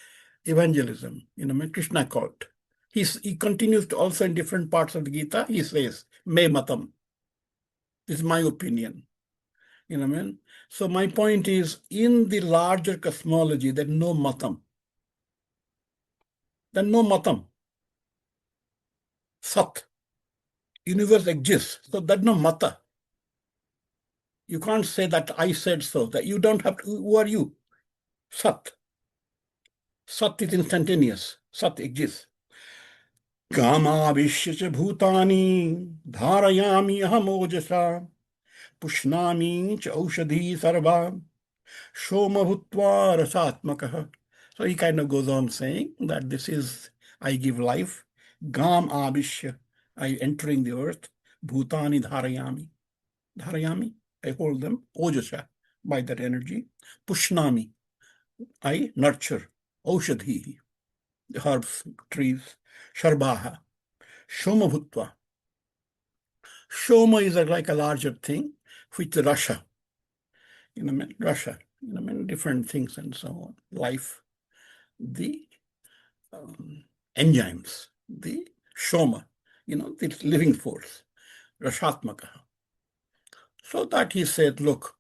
evangelism, Krishna called. He continues to also in different parts of the Gita, he says, me matam. This is my opinion. So my point is, in the larger cosmology, there's no matam. then no matam. Sat. Universe exists. So that's no mata. You can't say that I said so. That you don't have to. Who are you? Sat. Sat is instantaneous. Sat exists. कामाविश्य च भूतानि धारयामि अहमोजसा पुष्णामि च औषधी सर्वा shoma bhutva rasatmakah. So he kind of goes on saying that this is, I give life, gam abhishya, I entering the earth, bhutani dharayami. Dharayami, I hold them, ojasha, by that energy, pushnami, I nurture, aushadhi, the herbs, trees, sharbaha, shoma bhutva. Shoma is like a larger thing, which Russia, Russia, different things and so on, life, the enzymes, the shoma, the living force, rashatmaka. So that he said, look,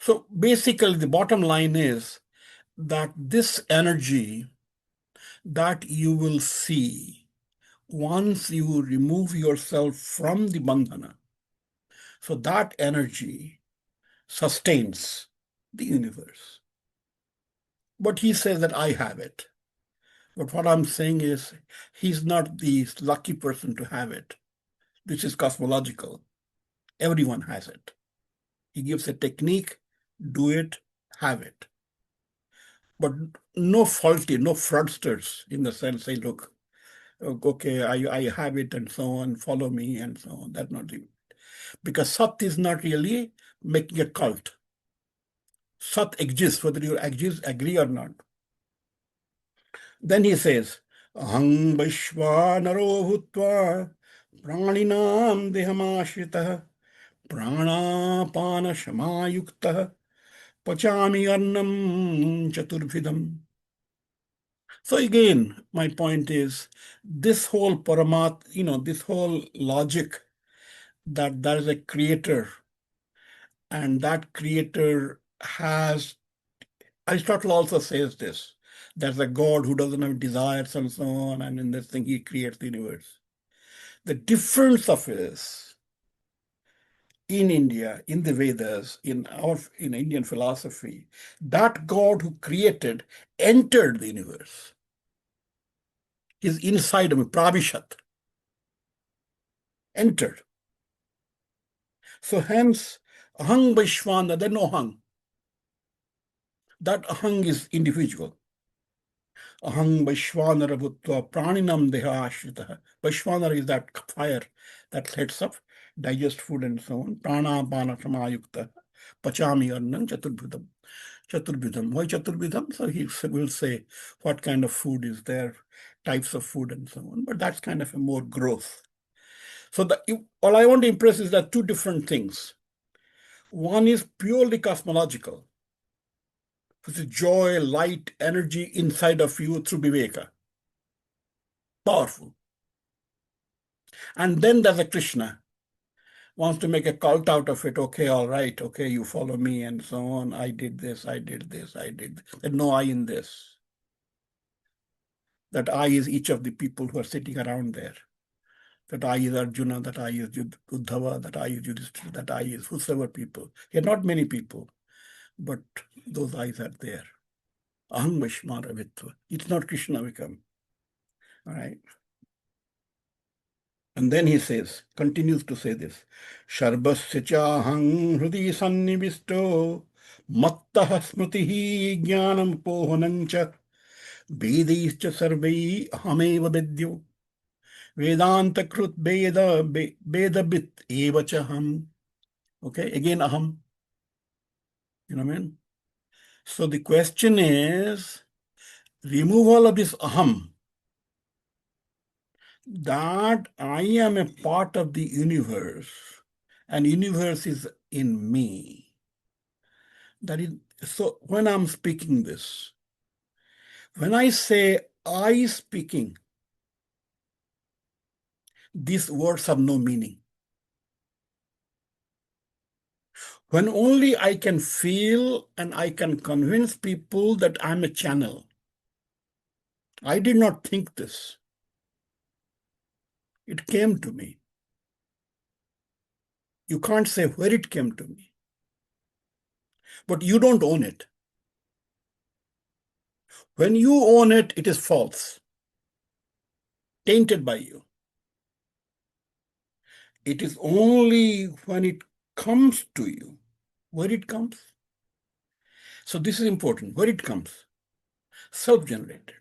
so basically the bottom line is that this energy that you will see once you remove yourself from the bandhana, so that energy sustains the universe. But he says that I have it. But what I'm saying is he's not the lucky person to have it. This is cosmological. Everyone has it. He gives a technique, do it, have it. But no faulty, no fraudsters in the sense, say, look, okay, I have it and so on, follow me and so on. That's not it. Because Sat is not really making a cult. Sat exists, whether you agree or not. Then he says, Aham Vaishvanaro Bhutva Praninam Dehamashritah Pranapana Shamayukta Pachami Annam Chaturbhidam. So again, my point is this whole paramat, this whole logic that there is a creator and that creator has, Aristotle also says this, there's a God who doesn't have desires and so on, and in this thing he creates the universe. The difference of it is, in India, in the Vedas, in Indian philosophy, that God who created entered the universe. He's inside of me, Pravishat, entered. So hence, Ahang Vaishvana, there's no Ahang. That Ahang is individual. Ahang Vaishvanara Bhutva Praninam Deha Ashritaha. Vaishvanara is that fire that lights up, digest food and so on. Prana Pana Samayukta. Pachami Arnam Chaturbhidam. Chaturbhidam. Why Chaturbhidam? So he will say what kind of food is there, types of food and so on. But that's kind of a more growth. So all I want to impress is that two different things. One is purely cosmological, which is joy, light, energy inside of you through Viveka. Powerful. And then there's a Krishna, wants to make a cult out of it. Okay, all right, okay, you follow me and so on. I did this, I did this, I did this. There's no I in this. That I is each of the people who are sitting around there. That I is Arjuna, that I is Uddhava, that I is Yudhishthira, that I is whosoever people. Here are not many people, but those eyes are there. Aham Vaishmara Vitva. It's not Krishna Vikam. All right. And then he says, continues to say this, Sharbasya chahang hrudi sannivisto mattah smritihi jnanam pohanancha vedischa sarvai ahameva vedyo vedanta krut vedabit evachaham. Okay, again aham. You know what I mean? So the question is, remove all of this aham, that I am a part of the universe and universe is in me. That is, so when I'm speaking this, when I say I speaking, these words have no meaning. When only I can feel and I can convince people that I'm a channel, I did not think this. It came to me. You can't say where it came to me. But you don't own it. When you own it, it is false, tainted by you. It is only when it comes to you, where it comes. So this is important, where it comes. Self-generated.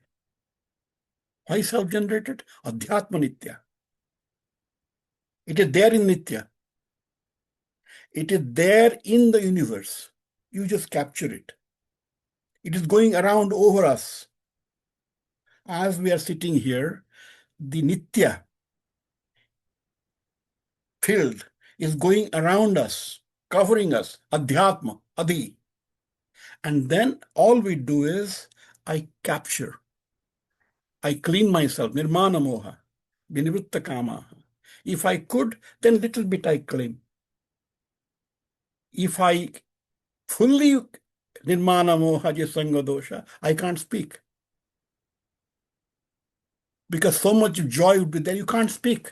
Why self-generated? Adhyatma Nitya. It is there in Nitya. It is there in the universe. You just capture it. It is going around over us. As we are sitting here, the Nitya field is going around us, covering us, Adhyatma, Adi. And then all we do is, I capture. I clean myself, nirmana moha, vinivritta kama. If I could, then little bit I claim. If I fully nirmana moha sanga dosha, I can't speak. Because so much joy would be there, you can't speak.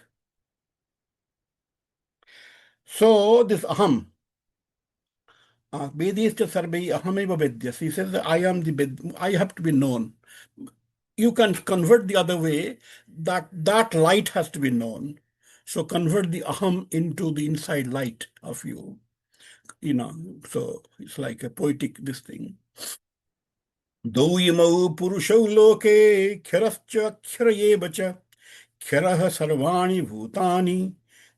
So this aham, Vedisya sarvai ahameva vedyas. He says that I am the ved, I have to be known. You can convert the other way, that light has to be known. So convert the aham into the inside light of you. So it's like a poetic this thing. Doimau purushau loke kherascha kherayeva cha kherah sarvani bhutani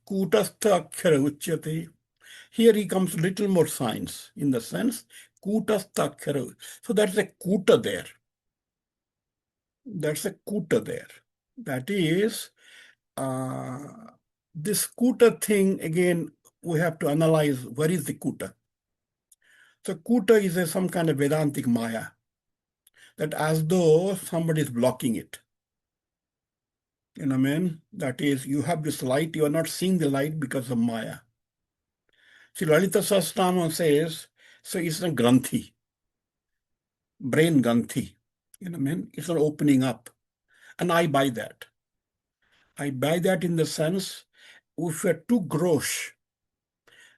kutastha akhyara uchyate. Here he comes little more science in the sense kutastha akhyara. So that's a kuta there. That's a kuta there. That is, this kuta thing, again, we have to analyze where is the kuta. So kuta is some kind of Vedantic maya, that as though somebody is blocking it. You know what I mean? That is, you have this light, you are not seeing the light because of maya. See, Lalita Sahasranama says, so it's a granthi, brain granthi. You know what I mean? It's not opening up. And I buy that. I buy that in the sense, if you're too gross,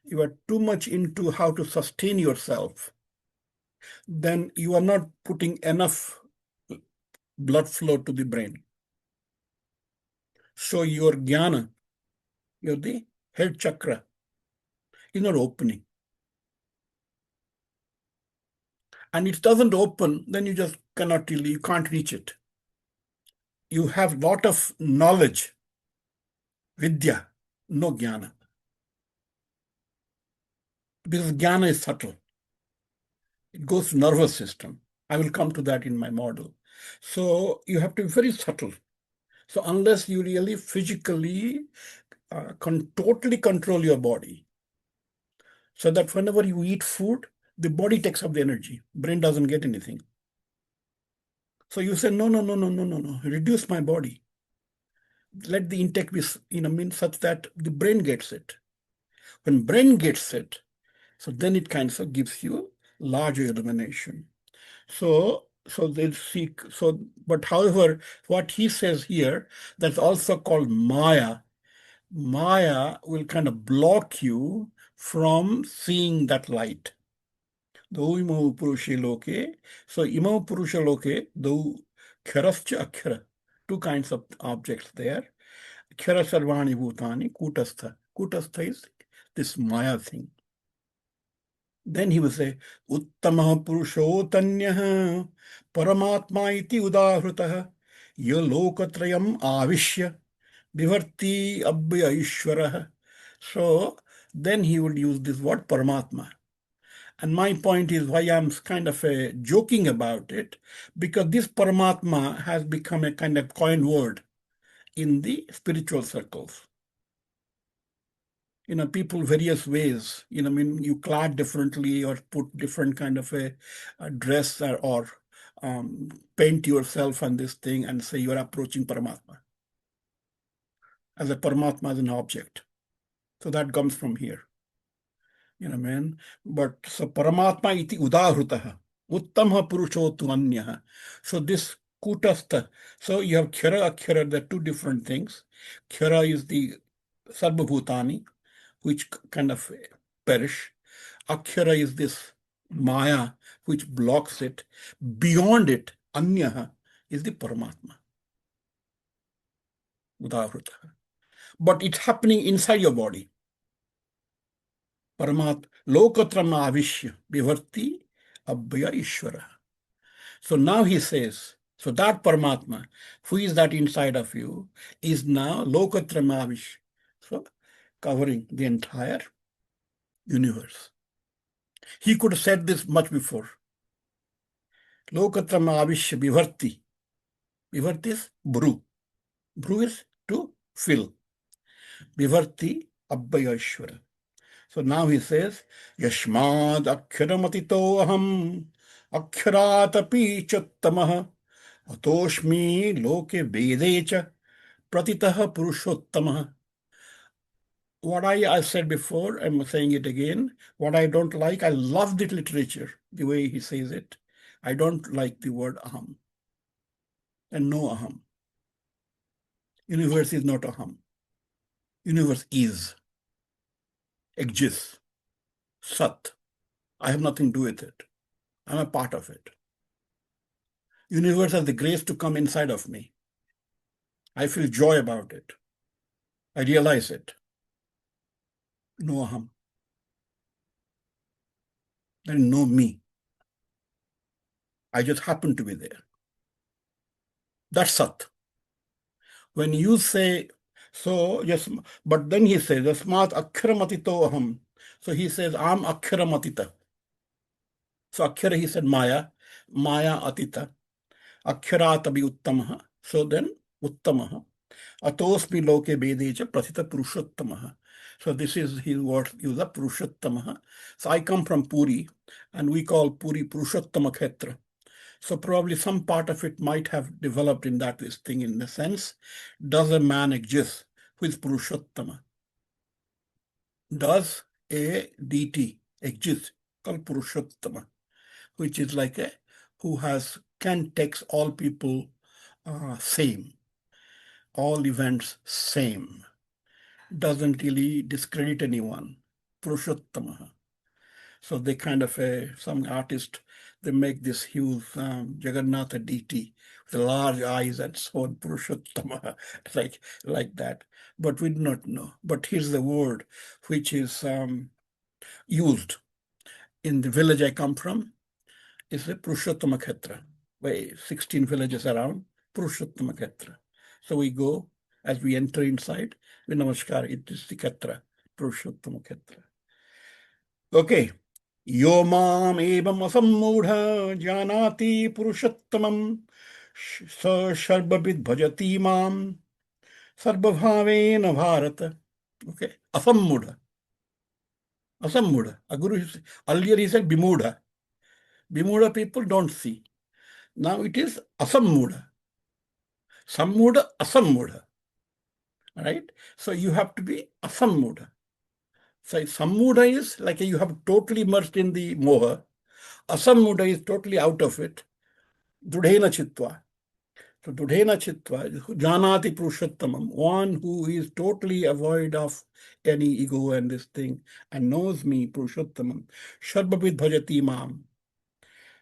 you are too much into how to sustain yourself, then you are not putting enough blood flow to the brain. So your jnana, the head chakra, is not opening. And it doesn't open, then you just cannot really, you can't reach it. You have lot of knowledge, vidya, no jnana. Because jnana is subtle. It goes to nervous system. I will come to that in my model. So you have to be very subtle. So unless you really physically totally control your body, so that whenever you eat food, the body takes up the energy, brain doesn't get anything. So you say, no, reduce my body. Let the intake be, such that the brain gets it. When brain gets it, so then it kind of gives you larger illumination. So they seek, but however, what he says here, that's also called Maya. Maya will kind of block you from seeing that light. Dau imau purusha loke. So imau purusha loke, dau khyarascha akhyara. Two kinds of objects there. Khyara sarvani bhutani, kutastha. Kutastha is this Maya thing. Then he will say, Uttamaha Purushotanyah Paramatma iti udahritah ya lokatrayam avishya vivarti abhya ishwarah. So then he would use this word Paramatma. And my point is why I'm kind of joking about it, because this Paramatma has become a kind of coined word in the spiritual circles. People various ways, you clad differently or put different kind of a dress or paint yourself on this thing and say you're approaching Paramatma. As a Paramatma as an object. So that comes from here. But so Paramatma iti udahrutaha, uttamha purushotu anyaha. So this Kutastha. So you have Khyara, Akhyara, they're two different things. Khyara is the Sarvabhutani, which kind of perish. Akhyara is this Maya, which blocks it. Beyond it, Anyaha, is the Paramatma. Udahrita. But it's happening inside your body. Paramat Lokatrama Avishya Vivarti Abhaya Ishvara. So now he says, so that Paramatma, who is that inside of you, is now Lokatrama Avishya. So covering the entire universe. He could have said this much before. Lokatrama Avishya Vivarti. Vivarti is brew. Brew is to fill. Vivarti Abhaya Ishvara. So now he says, Yashmad Akhiramatito Aham Akhyaratapi Chattamaha Atoshmi Loke Vedecha Pratitaha Purushottamaha. What I said before, I'm saying it again. What I don't like, I love the literature, the way he says it. I don't like the word aham. And no aham. Universe is not aham. Universe is, exists, sat. I have nothing to do with it. I'm a part of it. Universe has the grace to come inside of me. I feel joy about it. I realize it. No aham. There is no me. I just happen to be there. That's sat. When you say, so yes, but then he says, Asmat Akhiramatito aham. So he says, I'm Akhiramatita. So Akhira, he said, Maya Atita. Akhyaratabi Uttamaha. So then, Uttamaha. Atosmi loke vedecha prasita purushottamaha. So this is his word, use of purushottamaha. So I come from Puri, and we call Puri Purushottama Khetra. So probably some part of it might have developed in that this thing in the sense, does a man exist who is Purushottama? Does a deity exist called Purushottama, which is like a who can take all people same, all events same, doesn't really discredit anyone, Purushottama. So they kind of, some artist, they make this huge Jagannatha deity with large eyes and so on, Purushottama, like that. But we do not know. But here's the word which is used in the village I come from. It's a Purushottama Khetra. By 16 villages around, Purushottama Khetra. So we go, as we enter inside, we namaskar, it is the Khetra, Purushottama Khetra. Okay. Yo mam evam asammudha janati purushattamam sa sharbabid bhajati mam sarvabhavena bharata. Okay. Asammudha. Asammudha. A guru, earlier he said bimudha. Bimudha people don't see. Now it is asammudha. Sammudha, asammudha. Right? So you have to be asammudha. So sammudha is like you have totally immersed in the moha. Asammudha is totally out of it. Dudhena chitva. So Dudhena chitva, janati purushottamam, one who is totally void of any ego and this thing and knows me, purushottamam. Sharbabhid bhajati mam.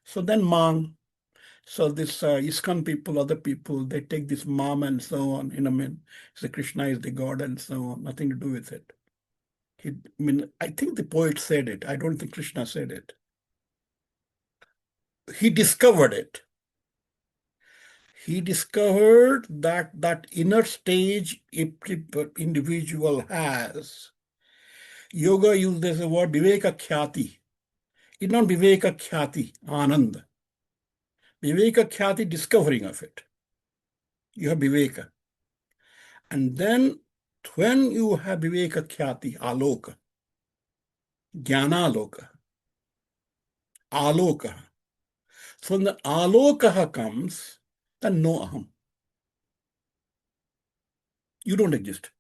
So then mam. So this ISKCON people, other people, they take this mam and so on. So Krishna is the God and so on. Nothing to do with it. I think the poet said it. I don't think Krishna said it. He discovered it. He discovered that inner stage individual has. Yoga uses the word viveka khyati. It's not viveka khyati, anand. Viveka khyati, discovering of it. You have viveka. And then when you have viveka khyati, aloka, jnana aloka. So when the aloka comes, then no aham. You don't exist.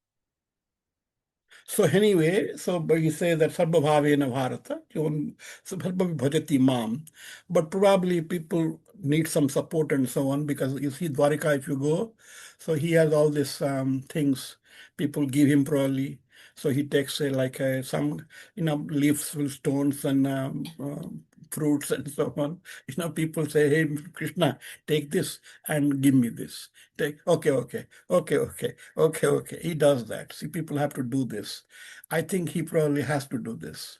So anyway, but he says that Sarva Bhavena Bharata, Sarva Bhajati Mam. But probably people need some support and so on, because you see Dwarika, if you go, so he has all these things people give him probably. So he takes some, leaves with stones and fruits and so on. People say, hey, Krishna, take this and give me this. Okay. He does that. See, people have to do this. I think he probably has to do this.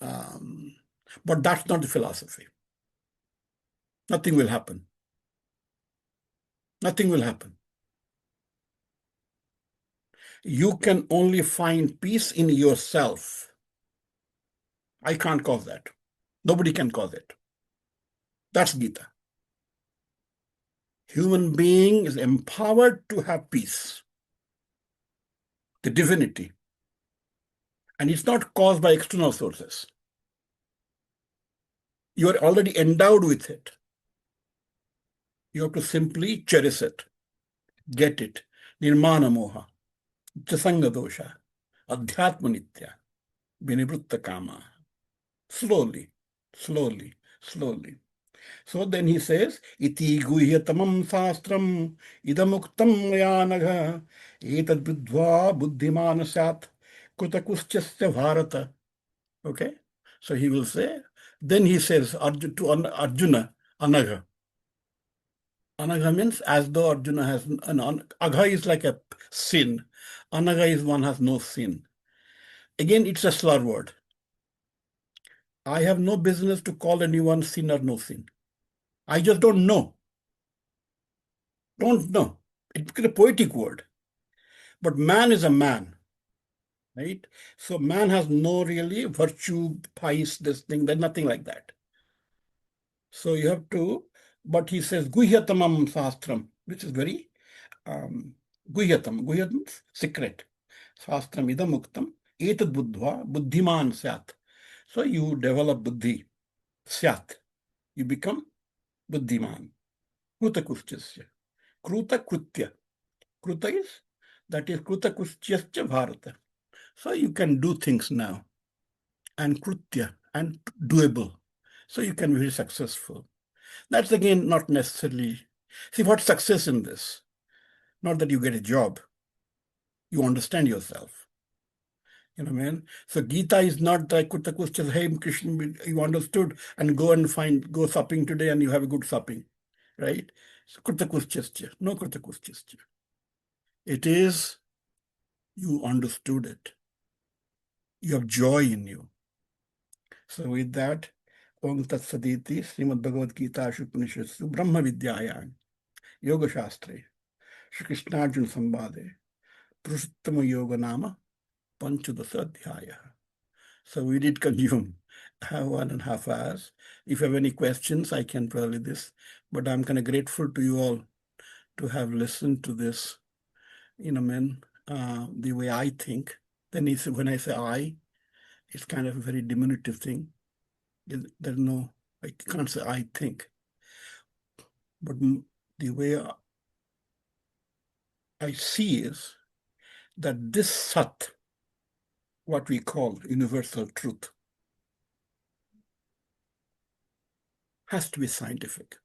But that's not the philosophy. Nothing will happen. Nothing will happen. You can only find peace in yourself. I can't cause that. Nobody can cause it. That's Gita. Human being is empowered to have peace, the divinity. And it's not caused by external sources. You are already endowed with it. You have to simply cherish it, get it. Nirmana moha, Jasanga dosha, Adhyatma nitya, Vinivritta kama. Slowly. So then he says, Iti guhyatamam sastram idamuktam mayanagha etad buddhva buddhimana sat kutakuschasya bharata. Okay? So he will say, then he says to Arjuna, Anagha. Anagha means as though Arjuna has Agha is like a sin. Anagha is one has no sin. Again, it's a slur word. I have no business to call anyone sin or no sin. I just don't know. Don't know. It's a poetic word. But man is a man, right? So man has no really virtue, vice, this thing. There's nothing like that. So you have to, but he says, Guhyatamam Sastram, which is very Guhyatam, secret. Sastram idamuktam, etad buddhva, buddhiman syat. So you develop buddhi, syat. You become buddhiman. Kruta kuschasya. Kruta krutya. Kruta is, that is Kruta kuschasya bharata. So you can do things now. And krutya, and doable. So you can be very successful. That's again not necessarily. See, what's success in this? Not that you get a job. You understand yourself. You know what I mean? So Gita is not like Kutakus, hey Krishna, you understood, and go supping today and you have a good supping, right? So Kutakus, no Kutakus. It is, you understood it. You have joy in you. So with that, Om Tat Saditi, Srimad Bhagavad Gita Upanishadsu, Brahma Vidyayam, Yoga Shastre, Shri Krishna Arjuna Sambade, Purushottama Yoga Nama, Panchadasa Adhyaya. So we did consume 1.5 hours. If you have any questions, I can probably this, but I'm kind of grateful to you all to have listened to this, the way I think. Then when I say I, it's kind of a very diminutive thing. There's no, I can't say I think, but the way I see is that this Sat, what we call universal truth, has to be scientific.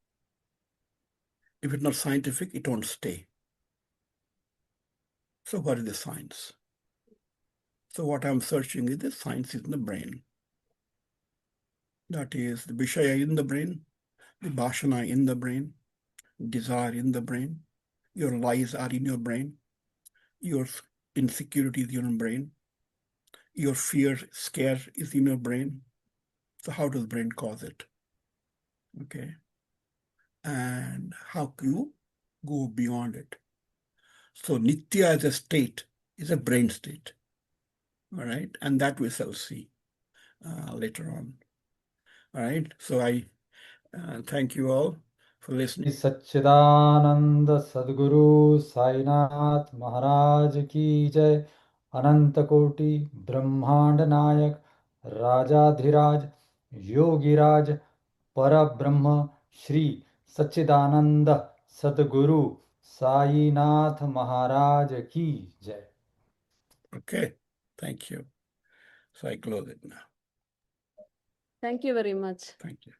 If it's not scientific, it won't stay. So what is the science? So what I'm searching is the science in the brain. That is the Vishaya in the brain, the Bhashana in the brain, desire in the brain, your lies are in your brain, your insecurity is in your brain, your fear, scare is in your brain. So how does brain cause it? Okay. And how can you go beyond it? So Nitya as a state is a brain state. All right. And that we shall see later on. All right. So I thank you all for listening. सच्चिदानंद सद्गुरु साईनाथ महाराज की जय। अनंत कोटि ब्रह्मांड नायक राजाधिराज योगिराज परब्रह्म श्री सच्चिदानंद सद्गुरु साईनाथ महाराज की जय। Okay. Thank you. So I close it now. Thank you very much. Thank you.